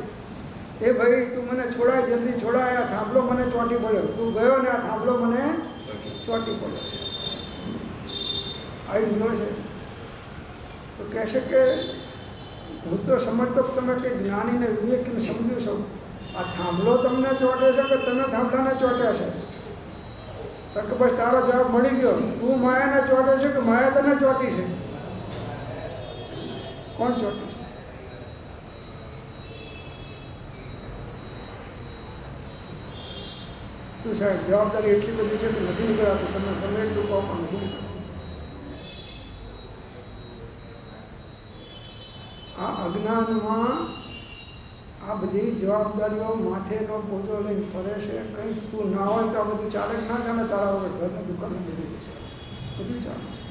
એ ભાઈ તું મને છોડાય, જલ્દી છોડાય. આ થાંભલો મને ચોંટી પડ્યો. તું ગયો ને આ થાંભલો મને ચોંટી પડ્યો છે. આવી ગયો છે તો કહે છે કે હું તો સમજતો તમે કે જ્ઞાનીને વિવેકને સમજ્યું છો. આ થાંભલો તમને ચોંટે છે કે તમે થાંભલાને ચોંટ્યા છે? તો કે બસ તારો જવાબ મળી ગયો. તું માયાને ચોંટે છે કે માયા તને ચોંટી છે? કોણ ચોંટી છે? શું સાહેબ જવાબદારી એટલી બધી છે કે નથી નીકળાતું. તમે ગમે એટલું કહો પણ નથી નીકળતું. આ અજ્ઞાનમાં આ બધી જવાબદારીઓ માથેનો બોજો લઈને ફરે છે. કંઈક તું ના હોય તો આ બધું ચાલે જ ના ચાલે. તારા વગર ઘરની દુકાને બધું ચાલે છે.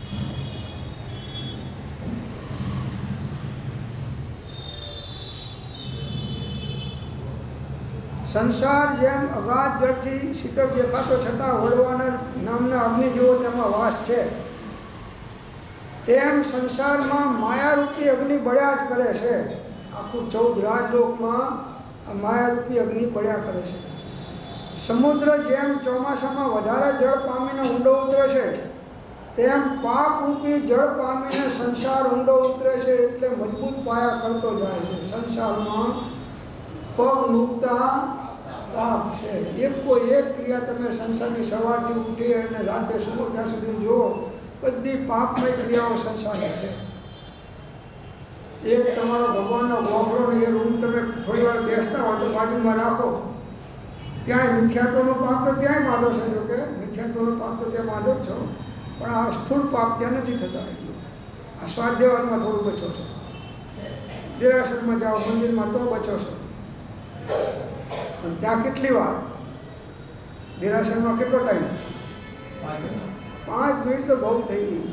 સંસાર જેમ અગાધ જળથી શીતળ દેખાતો છતાં વળવાના નામના અગ્નિ જેવો તેમાં વાસ છે, તેમ સંસારમાં માયારૂપી અગ્નિ બળ્યા જ કરે છે. આખું 14 રાજલોકમાં આ માયારૂપી અગ્નિ બળ્યા કરે છે. સમુદ્ર જેમ ચોમાસામાં વધારે જળ પામીને ઊંડો ઉતરે છે, તેમ પાપરૂપી જળ પામીને સંસાર ઊંડો ઉતરે છે. એટલે મજબૂત પાયા કરતો જાય છે. સંસારમાં પગ મૂકતા પાપ છે. કોઈ એક ક્રિયા તમે સંસારની સવારથી ઉઠી અને રાતે સુવો ત્યાં સુધી જુઓ, બધી પાપમય ક્રિયાઓ સંસારની છે. એક તમારો ભગવાનનો ગોખલો ને એ રૂમ તમે થોડી વાર બેસતા હોય તો બાજુમાં રાખો, ત્યાં મિથ્યાત્વનો પાપ તો ત્યાંય બાંધો છે. જો કે મિથ્યાત્વનો પાપ તો ત્યાં બાંધો જ છો, પણ આ સ્થૂળ પાપ ત્યાં નથી થતા. એટલું આ સ્વાધ્યાયમાં થોડું બચો છો. દેરાસરમાં જાઓ, મંદિરમાં તો બચો છો. ત્યાં કેટલી વાર? દેરાસરમાં કેટલો ટાઈમ? 5 મિનિટ તો બહુ થઈ ગઈ.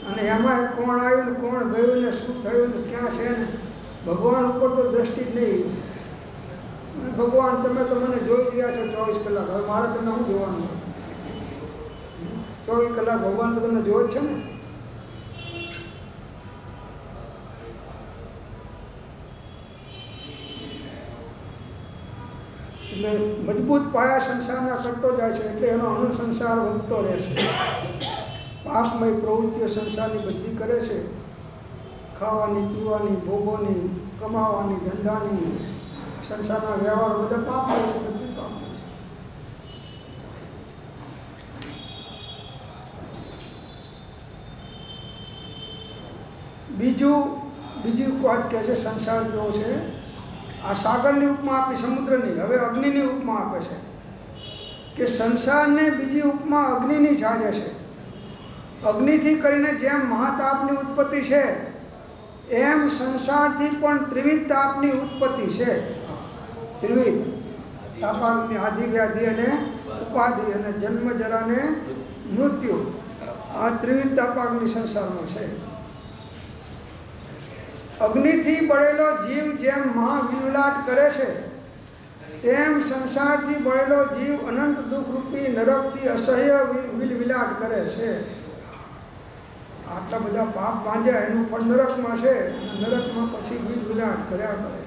અને એમાં કોણ આવ્યું ને કોણ ગયું ને શું થયું ને ક્યાં છે ને ભગવાન ઉપર તો દ્રષ્ટિ જ નહીં. ભગવાન તમે તો મને જોઈ જ રહ્યા છો 24 કલાક. હવે મારે તમને શું જોવાનું? 24 કલાક ભગવાન તો તમને જોવે જ છે ને. એટલે મજબૂત પાયા સંસારના કરતો જાય છે. એટલે એનો અનંત સંસાર વધતો રહેશે. પાપમય પ્રવૃત્તિઓ સંસારની બધી કરે છે. ખાવાની, પીવાની, ભોગોની, કમાવાની, ધંધાની, સંસારના વ્યવહારો બધા પાપ હોય છે, બધું પાપ હોય છે. બીજી વાત કહે છે સંસાર કેવો છે. આ સાગરની ઉપમા આપી, સમુદ્રની. હવે અગ્નિની ઉપમા આપે છે કે સંસારને બીજી ઉપમા અગ્નિની સાજે છે. અગ્નિથી કરીને જેમ મહાતાપની ઉત્પત્તિ છે એમ સંસારથી પણ ત્રિવિધ તાપની ઉત્પત્તિ છે. ત્રિવિધ તાપાગ્નિ, આદિ, વ્યાધિ અને ઉપાધિ, અને જન્મ, જરા ને મૃત્યુ. આ ત્રિવિધ તાપાગ્નિ સંસારમાં છે. અગ્નિથી બળેલો જીવ જેમ મહાવિલવિલાટ કરે છે તેમ સંસારથી બળેલો જીવ અનંત દુઃખરૂપી નરકથી અસહ્ય વિલવિલાટ કરે છે. આટલા બધા પાપ બાંધ્યા, એનું ફળ નરકમાં છે. નરકમાં પછી વિલવિલાટ કર્યા કરે.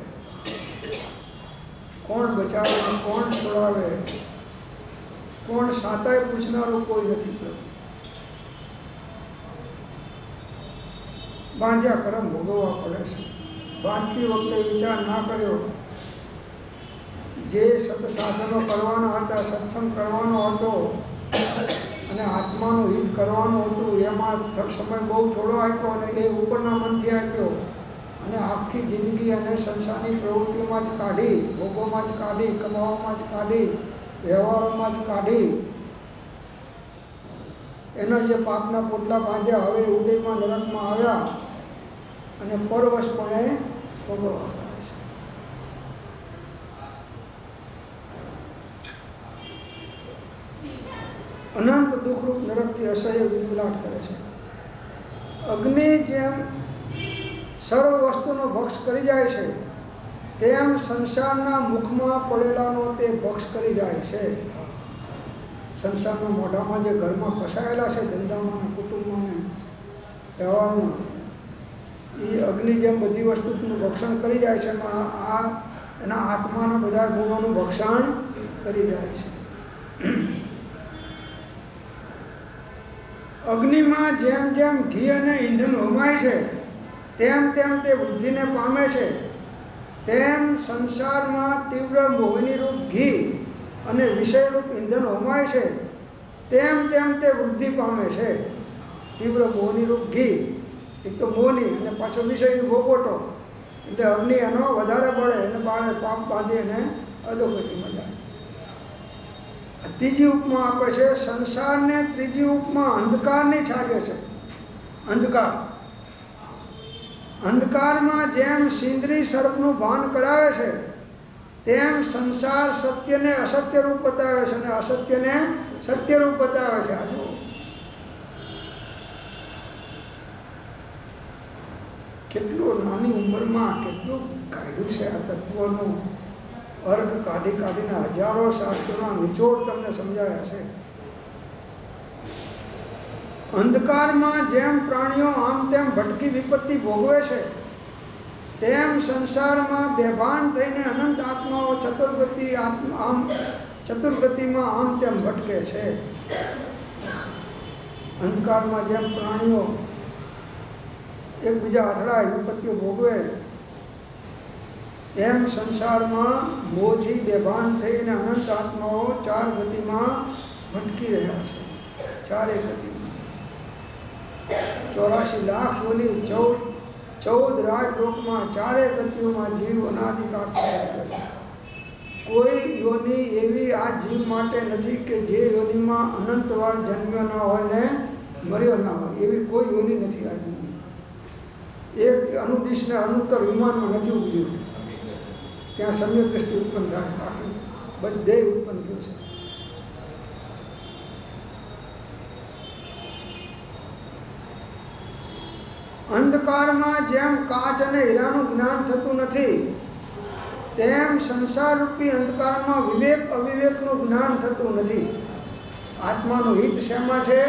કોણ બચાવે, કોણ છોડાવે, કોણ સાતાય પૂછનારું કોઈ નથી. બાંધ્યા કર્મ ભોગવવા પડે છે. બાંધતી વખતે વિચાર ના કર્યો, જે સત્સાધનો કરવાના હતા, સત્સંગ કરવાનો હતો અને આત્માનું હિત કરવાનું હતું, એમાં સમય બહુ થોડો આપ્યો અને એ ઉપરના મનથી આપ્યો અને આખી જિંદગી અને સંસારની પ્રવૃત્તિમાં જ કાઢી, ભોગોમાં જ કાઢી, કમાવામાં જ કાઢી, વ્યવહારોમાં જ કાઢી. એના જે પાપના પોટલા બાંધ્યા, હવે ઉદયમાં નરકમાં આવ્યા અને પરવશપણે ભોગવવા પડે છે. અનંત દુઃખરૂપ નરકથી અસહ્ય વિલવિલાટ કરે છે. અગ્નિ જેમ સર્વ વસ્તુનો ભક્ષ કરી જાય છે તેમ સંસારના મુખમાં પડેલાનો તે ભક્ષ કરી જાય છે. સંસારના મોઢામાં જે ઘરમાં ફસાયેલા છે, ધંધામાં, કુટુંબમાં, વ્યવહારમાં, એ અગ્નિ જેમ બધી વસ્તુનું ભક્ષણ કરી જાય છે. એના આત્માના બધા ગુણોનું ભક્ષણ કરી જાય છે. અગ્નિમાં જેમ જેમ ઘી અને ઈંધણ હોમાય છે તેમ તેમ તે વૃદ્ધિને પામે છે. તેમ સંસારમાં તીવ્ર મોહિની રૂપ ઘી અને વિષયરૂપ ઈંધણ હોમાય છે તેમ તેમ તે વૃદ્ધિ પામે છે. તીવ્ર મોહની રૂપ ઘી, એક તો મોહની અને પાછો વિષયનો ભોગવટો, એટલે અગ્નિ એનો વધારે બળે, એને બાળે પાપ બાંધી અને અધોગતિમાં જાય. ત્રીજી ઉપમા આપે છે સંસારને. ત્રીજી ઉપમા અંધકારની છાગે છે. અંધકાર, અંધકારમાં જેમ સિંદરી સર્પનું ભાન કરાવે છે તેમ સંસાર સત્યને અસત્ય રૂપ બતાવે છે અને અસત્યને સત્ય રૂપ બતાવે છે. આજુ કેટલું નાની ઉંમરમાં કેટલું કાઢ્યું છે આ તત્વનું અર્ક કાઢી કાઢીને હજારો શાસ્ત્રોના નિચોડ તમને સમજાયા છે. અંધકારમાં જેમ પ્રાણીઓ આમ તેમ ભટકી વિપત્તિ ભોગવે છે તેમ સંસારમાં બેભાન થઈને અનંત આત્માઓ ચતુર્ગતિમાં આમ તેમ ભટકે છે. અંધકારમાં જેમ પ્રાણીઓ એકબીજા અથડાય, વિપત્તિઓ ભોગવે, એમ સંસારમાં મોહથી બેભાન થઈને અનંત આત્માઓ ચાર ગતિમાં ભટકી રહ્યા છે. ચારે ગતિમાં 84 લાખ યોની 14 રાજલોકમાં ચારે ગતિઓમાં જીવ અનાદિકાળથી ભટકે છે. કોઈ યોની એવી આ જીવ માટે નથી કે જે યોનીમાં અનંતવાર જન્મ્યો ના હોય ને મર્યો ના હોય. એવી કોઈ યોની નથી આ જીવની. એક અનુદિશને અનુત્તર વિમાનમાં નથી ઉપજ્યું, ત્યાં સમ્યક દ્રષ્ટિ ઉત્પન્ન થાય, બાકી બધે ઉત્પન્ન થયું છે. અંધકારમાં જેમ કાચ અને હીરાનું જ્ઞાન થતું નથી તેમ સંસારરૂપી અંધકારમાં વિવેક અવિવેકનું જ્ઞાન થતું નથી. આત્માનું હિત શેમાં છે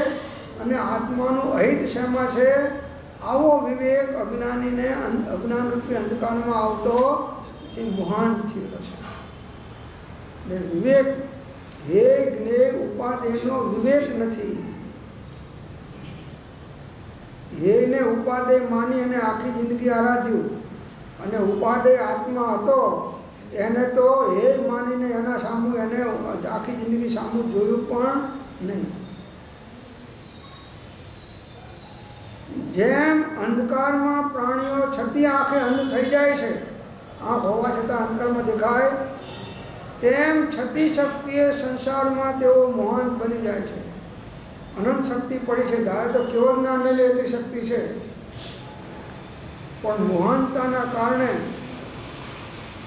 અને આત્માનું અહિત શેમાં છે, આવો વિવેક અજ્ઞાનીને અજ્ઞાનરૂપી અંધકારમાં આવતો જે મોહાન થયેલો છે. વિવેક હે જ્ઞેય ઉપાધિનો વિવેક નથી. જેને ઉપાદેય માની અને આખી જિંદગી આરાધ્યું અને ઉપાદેય આત્મા હતો એને તો હે માનીને એના સામું એને આખી જિંદગી સામું જોયું પણ નહીં. જેમ અંધકારમાં પ્રાણીઓ છતી આંખે અંધ થઈ જાય છે, આંખ હોવા છતાં અંધકારમાં દેખાય, તેમ છતી શક્તિએ સંસારમાં તેઓ મોહન બની જાય છે. અનંત શક્તિ પડી છે, ધારે તો કેવળ જ્ઞાન લે એટલી શક્તિ છે, પણ મોહનતાના કારણે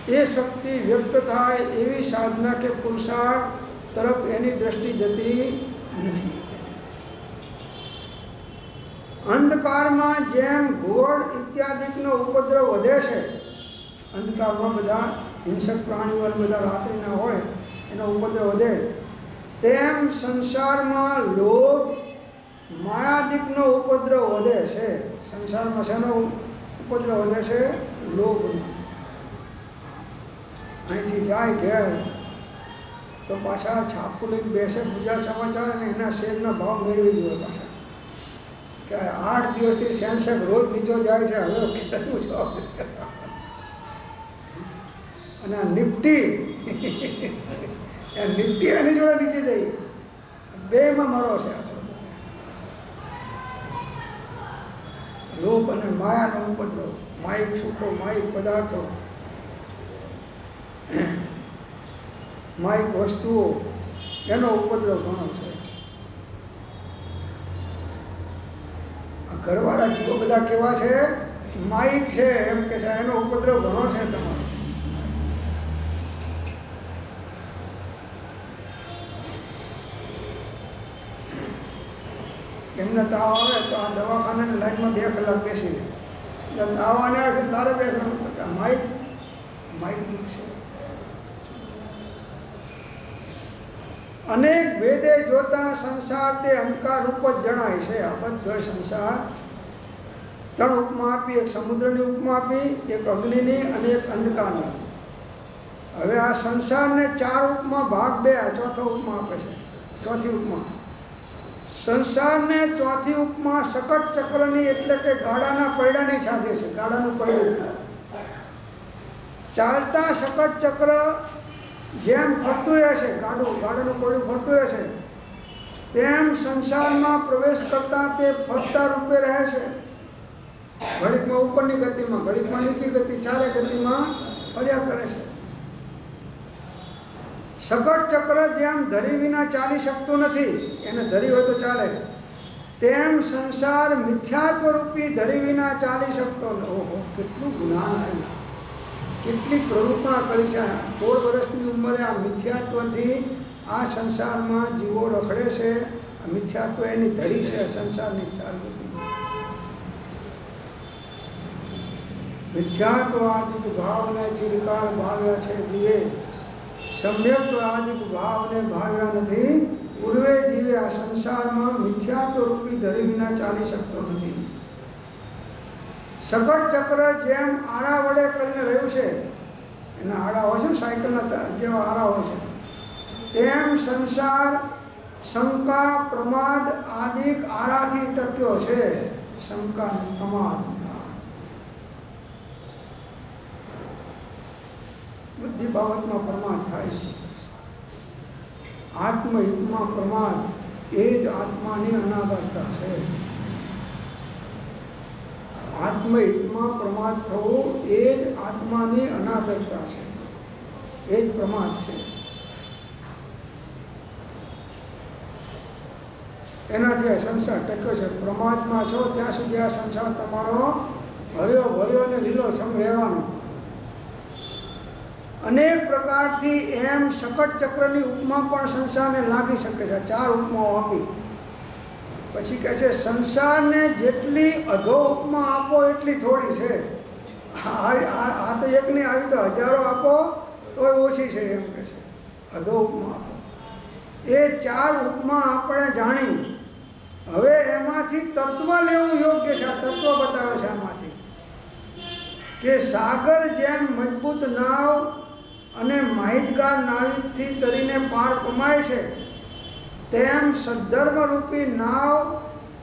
એ શક્તિ વ્યક્ત થાય એવી સાધના કે પુરુષાર્થ તરફ એની દ્રષ્ટિ જતી નથી. અંધકારમાં જેમ ઘુવડ ઇત્યાદિનો ઉપદ્રવ વધે છે, અંધકારમાં બધા હિંસક પ્રાણીઓ બધા રાત્રિના હોય એનો ઉપદ્રવ વધે, તેમ સંસારમાં લોભ માયાદિકનો ઉપદ્રવ વધે છે. સંસારમાં શેનો ઉપદ્રવ વધે છે? લોભનો. અહીંથી જાય ઘેર તો પાછા છાપું લઈને બેસે પૂજા સમાચાર અને એના શેરના ભાવ મેળવી જોઈએ પાછા કે 8 દિવસથી સેન્સેક્સ રોજ નીચો જાય છે, હવે કેટલું છો. અને નિફ્ટી નિફ્ટી એની જોડે નીચે જઈ બેમાં મરો છે. લોભ અને માયાનો ઉપદ્રવ, માયિક સુખો, માયિક પદાર્થો, માયિક વસ્તુઓ, એનો ઉપદ્રવ ઘણો છે. ઘરવાળા જીવો બધા કેવા છે? માયિક છે એમ કે છે, એનો ઉપદ્રવ ઘણો છે તમારો. એમને તાવ આવે તો આ દવાખાનાની લાઈનમાં 2 કલાક બેસી રહે. તાવ આને આવે છે તારે બેસવાનું. માઇક છે. અનેક ભેદે જોતા સંસાર તે અંધકાર રૂપ જ જણાય છે. આ બધો સંસાર 3 ઉપમા આપી, એક સમુદ્રની ઉપમા આપી, એક અગ્નિની અને એક અંધકારની. હવે આ સંસારને 4 ઉપમા ભાગ 2 ચોથો ઉપમા આપે છે. ચોથી ઉપમા સંસારને ચોથી ઉપમા શકટ ચક્રની એટલે કે ગાડાના પૈડાની સાથે છે. ગાડાનું પૈડું ચાલતા શકટ ચક્ર જેમ ફરતું રહેશે, ગાડાનું પૈડું ફરતું રહેશે, તેમ સંસારમાં પ્રવેશ કરતા તે ફરતા રૂપે રહે છે. ઘડીકમાં ઉપરની ગતિમાં, ઘડીકમાં નીચી ગતિ, ચારે ગતિમાં ફર્યા કરે છે. સગટ ચક્ર જેમ ધરી વિના ચાલી શકતું નથી, એને ધરી હોય તો ચાલે, તેમ સંસાર મિથ્યાત્વ રૂપી ધરી વિના ચાલી શકતો નથી. ઓહો, કેટલું જ્ઞાન, કેટલી પ્રવૃત્તિ કરી છે. 16 વર્ષની ઉંમરે આ મિથ્યાત્વથી આ સંસારમાં જીવો રખડે છે. આ મિથ્યાત્વ એની ધરી છે સંસારની ચાલતી. મિથ્યાત્વ આદિક ભાવને ચિરકાળ ભાવ્યા છે જીવે, સમ્યક આદિક ભાવને ભાવ્યા નથી પૂર્વે જીવે. આ સંસારમાં મિથ્યાત્વ રૂપી ધરી વિના ચાલી શકતો નથી. સગટ ચક્ર જેમ આડા વડે કરીને રહ્યું છે, એના આડા હોય છે સાયકલના જેવા આડા હોય છે, તેમ સંસાર શંકા પ્રમાદ આદિક આડાથી ટક્યો છે. શંકા પ્રમાદ બધી બાબતમાં પ્રમાદ થાય છે. આત્મહિતમાં પ્રમાદ એ જ આત્માની અનાગતતા છે. આત્મહિતમાં પ્રમાદ થવું એ જ આત્માની અનાગતતા છે, એ જ પ્રમાદ છે. એનાથી સંસાર ટક્યો છે. પ્રમાદમાં છો ત્યાં સુધી આ સંસાર તમારો હર્યો ભર્યો અને લીલોછમ રહેવાનો. અનેક પ્રકારથી એમ શકટ ચક્રની ઉપમા પણ સંસારને લાગી શકે છે. 4 ઉપમાઓ આપી પછી કહે છે સંસારને જેટલી અધો ઉપમા આપો એટલી થોડી છે. આ તો એકની આવી તો હજારો આપો તોય ઓછી છે એમ કહે છે. અધો ઉપમા આપો. એ 4 ઉપમા આપણે જાણી હવે એમાંથી તત્વ લેવું યોગ્ય છે. આ તત્વ બતાવે છે આમાંથી કે સાગર જેમ મજબૂત નાવ અને માહિતગાર નાવિકથી તરીને પાર પમાય છે, તેમ સદ્ધર્મરૂપી નાવ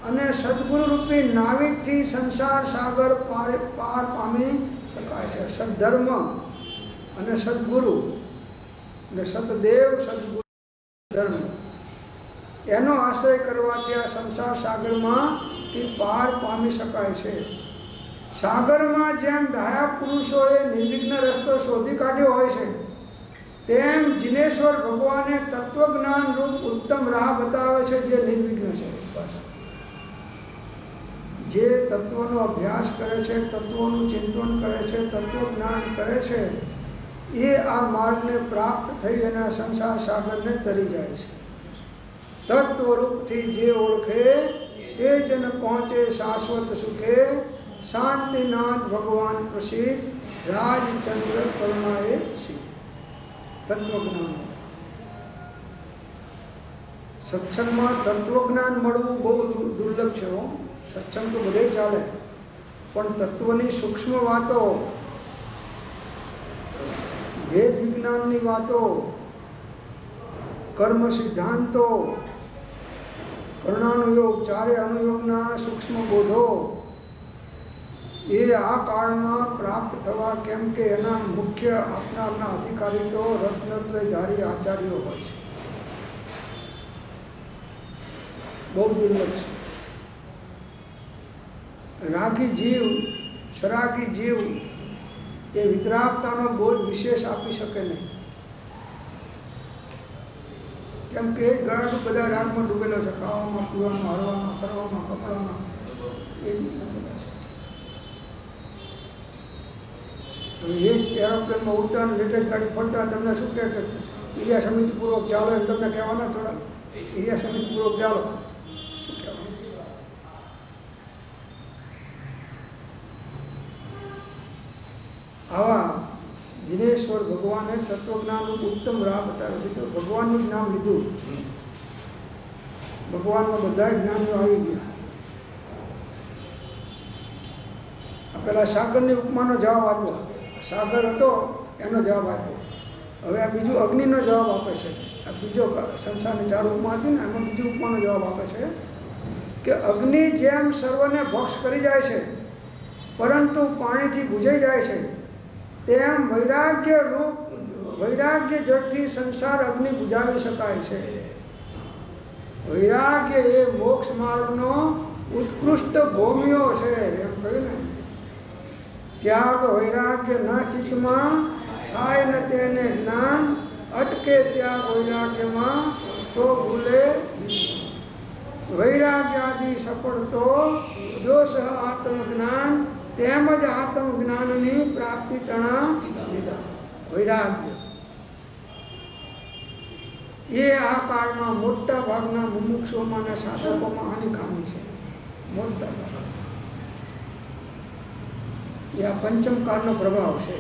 અને સદગુરુ રૂપી નાવિકથી સંસાર સાગર પાર પામી શકાય છે. સદ્ધર્મ અને સદગુરુ અને સતદેવ સદગુરુ ધર્મ એનો આશ્રય કરવાથી આ સંસાર સાગરમાંથી પાર પામી શકાય છે. સાગરમાં જેમ ડાયા પુરુષોએ નિર્વિઘ્ન રસ્તો શોધી કાઢ્યો હોય છે, તેમ જીનેશ્વર ભગવાને તત્વજ્ઞાન રૂપ ઉત્તમ રાહ બતાવે છે, જે નિર્વિઘ્ન છે. બસ જે તત્વનો અભ્યાસ કરે છે, તત્વોનું ચિંતન કરે છે, તત્વજ્ઞાન કરે છે, એ આ માર્ગને પ્રાપ્ત થઈ એના સંસાર સાગરને તરી જાય છે. તત્વરૂપથી જે ઓળખે તે જન પહોંચે શાશ્વત સુખે, શાંતિનાથ ભગવાન પ્રસિદ્ધ રાજચંદ્ર કરુણાએ સિદ્ધ. તત્વજ્ઞાન સત્સંગમાં તત્વજ્ઞાન મળવું બહુ દુર્લભ છે. સત્સંગ તો બધે ચાલે, પણ તત્વની સૂક્ષ્મ વાતો, વેદ વિજ્ઞાનની વાતો, કર્મ સિદ્ધાંતો, કર્ણાનુયોગ, ચારે અનુયોગના સૂક્ષ્મ બોધો એ આ કાળમાં પ્રાપ્ત થવા, કેમ કે એના મુખ્ય આપનારના અધિકારી તો રત્નત્રયધારી આચાર્યો હોય છે. બહુ દુર્લભ છે. રાગી જીવ, સરાગી જીવ એ વિતરાગતાનો બોધ વિશેષ આપી શકે નહીં, કેમ કે એ ગળાનું બધા રાગમાં ડૂબેલો છે. ખાવામાં, પીવામાં, હરવામાં, ફરવામાં, કપડામાં, એ બધા છે. એક એરોપ્લેનમાં ઉડતા લેટેસ્ટ ગાડી ફરતા તમને શું કહે કે એરિયા સમિતિપૂર્વક ચાલો, એમ તમને કહેવાના થોડા એરિયા સમિતિપૂર્વક ચાલો, શું કહેવાનું? આવા જીનેશ્વર ભગવાને તત્વજ્ઞાનનું ઉત્તમ રાહ બતાવ્યો છે. તો ભગવાનનું જ નામ લીધું, ભગવાનમાં બધા જ્ઞાનીઓ આવી ગયા. પેલા સાગરની ઉપમાનો જવાબ આપ્યો, સાગર હતો એનો જવાબ આપ્યો. હવે આ બીજું અગ્નિનો જવાબ આપે છે. આ બીજો સંસારની ચાર ઉપમા હતી ને, એમાં બીજી ઉપમાનો જવાબ આપે છે કે અગ્નિ જેમ સર્વને ભક્ષ કરી જાય છે, પરંતુ પાણીથી બુઝાઈ જાય છે, તેમ વૈરાગ્ય રૂપ વૈરાગ્ય જળથી સંસાર અગ્નિ બુઝાવી શકાય છે. વૈરાગ્ય એ મોક્ષ માર્ગનો ઉત્કૃષ્ટ ભૂમિઓ છે, એમ કહ્યું ને. ત્યાગ વૈરાગ્ય ના ચિત્તમાં થાય ને તેને જ્ઞાન, અટકે ત્યાગ વૈરાગ્યમાં તો ભૂલે. વૈરાગ્યાદિ સફળ તો દોષ આત્મજ્ઞાન, તેમજ આત્મજ્ઞાનની પ્રાપ્તિ તણા લીધા. વૈરાગ્ય એ આ કાળમાં મોટા ભાગના મુમુક્ષોમાં અને સાધકોમાં હાનિકામી છે. મોટા ભાગ એ આ પંચમ કાળનો પ્રભાવ છે.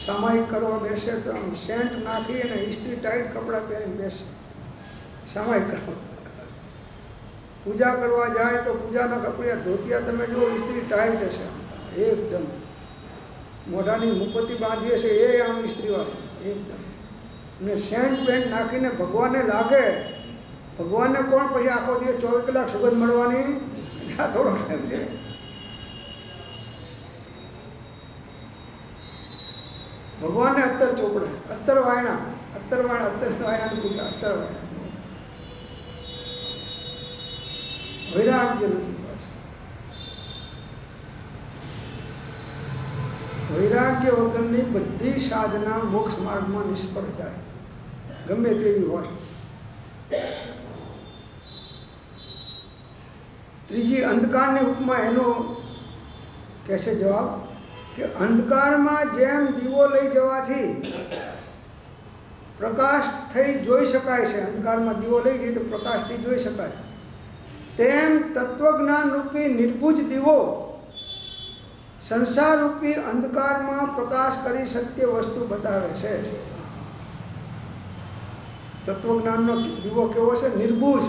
સામાયિક કરવા બેસે તો આમ સેન્ટ નાખી અને ઇસ્ત્રી ટાઈટ કપડાં પહેરીને બેસે, સામાયિક કરવા. પૂજા કરવા જાય તો પૂજાના કપડિયા ધોતિયા તમે જુઓ, ઇસ્ત્રી ટાઈટ હશે એકદમ. મોઢાની મુપત્તિ બાંધીએ છે એ આમ ઇસ્ત્રીવાળી એકદમ. અને સેન્ટ પેન્ટ નાખીને ભગવાનને લાગે. ભગવાનને કોણ પછી આખો દિવસ 24 કલાક સુગંધ મળવાની? આ થોડો ટાઈમ છે. ભગવાનને અત્તર ચોપડે, અત્તર વાયણા, અત્તર વાયણાની પૂજા, અત્તર વાયણા. વૈરાગ્ય નથી. વૈરાગ્ય વગરની બધી સાધના મોક્ષ માર્ગમાં નિષ્ફળ જાય, ગમે તેવી હોય. ત્રીજી અંધકારની ઉપમા એનો કહેશે જવાબ કે અંધકારમાં જેમ દીવો લઈ જવાથી પ્રકાશ થઈ જોઈ શકાય છે, અંધકારમાં દીવો લઈ જઈએ તો પ્રકાશથી જોઈ શકાય, તેમ તત્વજ્ઞાન રૂપી નિર્ભુજ દીવો સંસાર રૂપી અંધકારમાં પ્રકાશ કરી સત્ય વસ્તુ બતાવે છે. તત્વજ્ઞાનનો દીવો કેવો છે? નિર્ભુજ.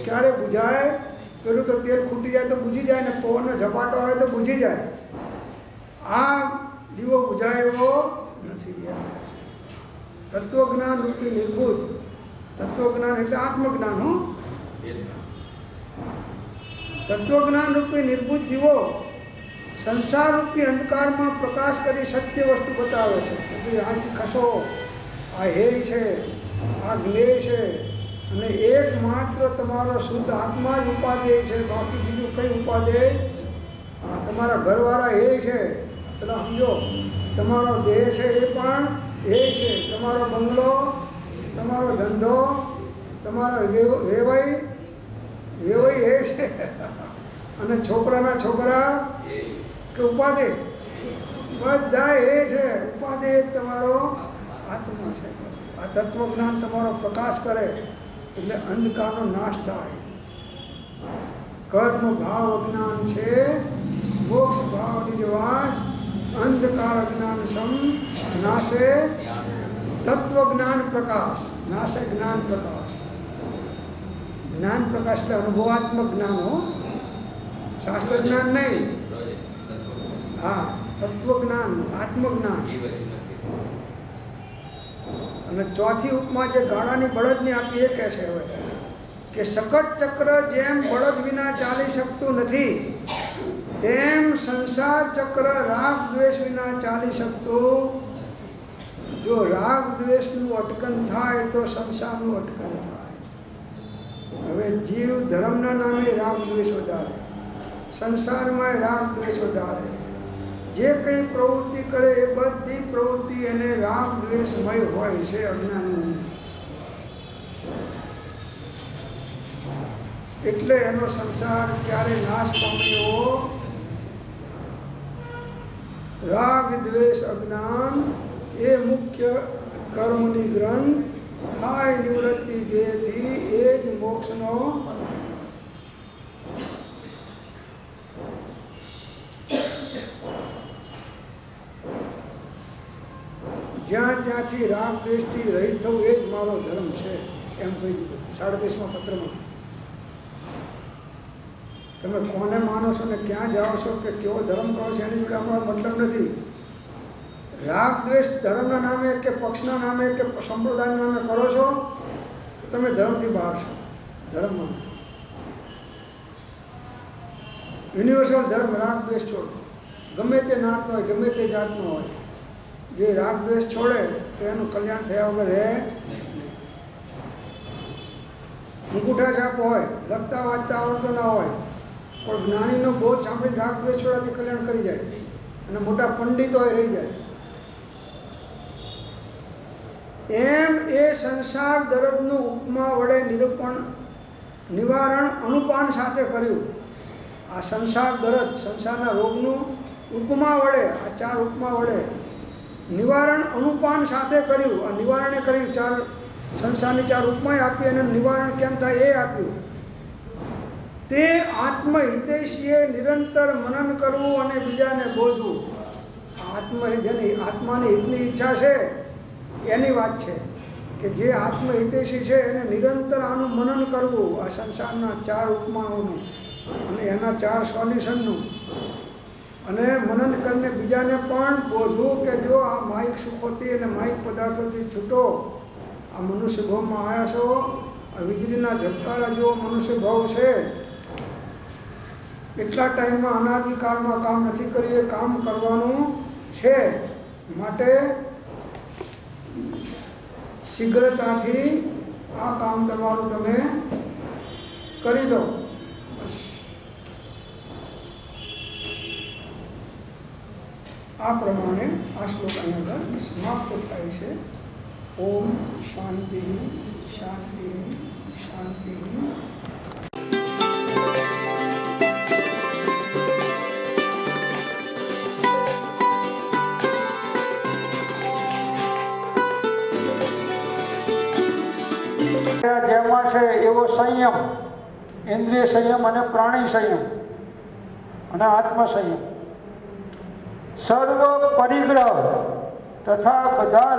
ક્યારે બુઝાય? પેલું તો તેલ ખૂટી જાય તો બુઝી જાય ને પવનનો ઝપાટો આવે તો બુઝી જાય. આ દીવો બુઝાય એવો નથી. તત્વજ્ઞાન રૂપી નિર્ભુજ તત્વજ્ઞાન એટલે આત્મજ્ઞાન. હો, તત્વજ્ઞાન રૂપી નિર્બુદ્ધ જીવો સંસાર રૂપી અંધકારમાં પ્રકાશ કરી સત્ય વસ્તુ બતાવે છે. આથી ખસો, આ હે છે, આ જ્ઞેય છે, અને એકમાત્ર તમારો શુદ્ધ આત્મા જ ઉપાધેય છે. બાકી બીજું કઈ ઉપાધેય? તમારા ઘરવાળા એ છે, પેલા સમજો, તમારો દેહ છે એ પણ એ છે, તમારો બંગલો, તમારો ધંધો, તમારો વેવાઈ એ છે, અને છોકરાના છોકરા કે ઉપાધિ બધા એ છે. ઉપાધિ તમારો આત્મા છે. આ તત્વજ્ઞાન તમારો પ્રકાશ કરે એટલે અંધકારનો નાશ થાય. કર્મ ભાવ અજ્ઞાન છે, મોક્ષ ભાવ નિજવાસ, અંધકાર અજ્ઞાન સમ નાશે તત્વજ્ઞાન પ્રકાશ. નાશે જ્ઞાન પ્રકાશ. જ્ઞાન પ્રકાશ એટલે અનુભવાત્મક જ્ઞાન. હો, શાસ્ત્ર જ્ઞાન નહીં. હા, તત્વજ્ઞાન, આત્મજ્ઞાન. અને ચોથી ઉપમા જે ગાડાની બળદની આપી એ કહે છે હવે કે સકટ ચક્ર જેમ બળદ વિના ચાલી શકતું નથી, તેમ સંસાર ચક્ર રાગ દ્વેષ વિના ચાલી શકતું. જો રાગ દ્વેષનું અટકન થાય તો સંસારનું અટકન થાય. હવે જીવ ધર્મના નામે રાગ દ્વેષ વધારે, સંસારમાં રાગ દ્વેષ વધારે. જે કંઈ પ્રવૃત્તિ કરે એ બધી પ્રવૃત્તિ એને રાગ દ્વેષમય હોય છે, અજ્ઞાન. એટલે એનો સંસાર ક્યારે નાશ પામ્યો? રાગ દ્વેષ અજ્ઞાન એ મુખ્ય કર્મની ગ્રંથ થાય નિવૃત્તિ જેથી એ જ મોક્ષનો જ્યાં ત્યાંથી રાગ દ્વેષથી રહિત થવું એ જ મારો ધર્મ છે એમ કહી દીધું 37મા પત્રમાં. તમે કોને માનો છો ને ક્યાં જાઓ છો કે કેવો ધર્મ કરો છો એની જોડે અમારો મતલબ નથી. રાગ દ્વેષ ધર્મના નામે કે પક્ષના નામે કે સંપ્રદાયના નામે કરો છો તો તમે ધર્મથી બહાર છો. ધર્મમાં નથી. યુનિવર્સલ ધર્મ રાગ દ્વેષ છોડો. ગમે તે નાતનો હોય, ગમે તે જાતનો હોય, જે રાગ દ્વેષ છોડે તો એનું કલ્યાણ થયા વગર રહે. અંગૂઠા છાપ હોય, લખતા વાંચતા આવડતો ના હોય, પણ જ્ઞાનીનો બોધ સાંભળીને રાગ દ્વેષ છોડાથી કલ્યાણ કરી જાય અને મોટા પંડિતો હોય રહી જાય. એમ એ સંસાર દર્દનું ઉપમા વડે નિવારણ અનુપાન સાથે કર્યું. આ સંસાર દર્દ, સંસારના રોગનું ઉપમા વડે, આ 4 ઉપમા વડે નિવારણ અનુપાન સાથે કર્યું. આ નિવારણે કર્યું, 4 સંસારની 4 ઉપમાય આપી અને નિવારણ કેમ થાય એ આપ્યું. તે આત્મહિતૈષીએ નિરંતર મનન કરવું અને બીજાને બોધવું. જેની આત્માની હિતની ઈચ્છા છે એની વાત છે કે જે આત્મહિતૈષી છે એને નિરંતર આનું મનન કરવું, આ સંસારના 4 ઉપમાઓનું અને એના 4 સોલ્યુશનનું, અને મનન કરીને બીજાને પણ બોધવું કે જો આ માયિક સુખોથી અને માયિક પદાર્થોથી છૂટો. આ મનુષ્ય ભાવમાં આવ્યા છો, આ વીજળીના ઝબકારા જેવો મનુષ્ય ભાવ છે. એટલા ટાઈમમાં અનાદિકાળમાં કામ નથી કર્યું, એ કામ કરવાનું છે. માટે શીઘ્રતાથી આ કામ કરવાનું તમે કરી લો. આ પ્રમાણે આ શ્લોક અહીંયા આગળ સમાપ્ત થાય છે. ઓમ શાંતિ શાંતિ શાંતિ. જેમાં છે એવો સંયમ, ઇન્દ્રિય સંયમ અને પ્રાણી સંયમ અને આત્મ સંયમ, સર્વ પરિગ્રહ તથા બધા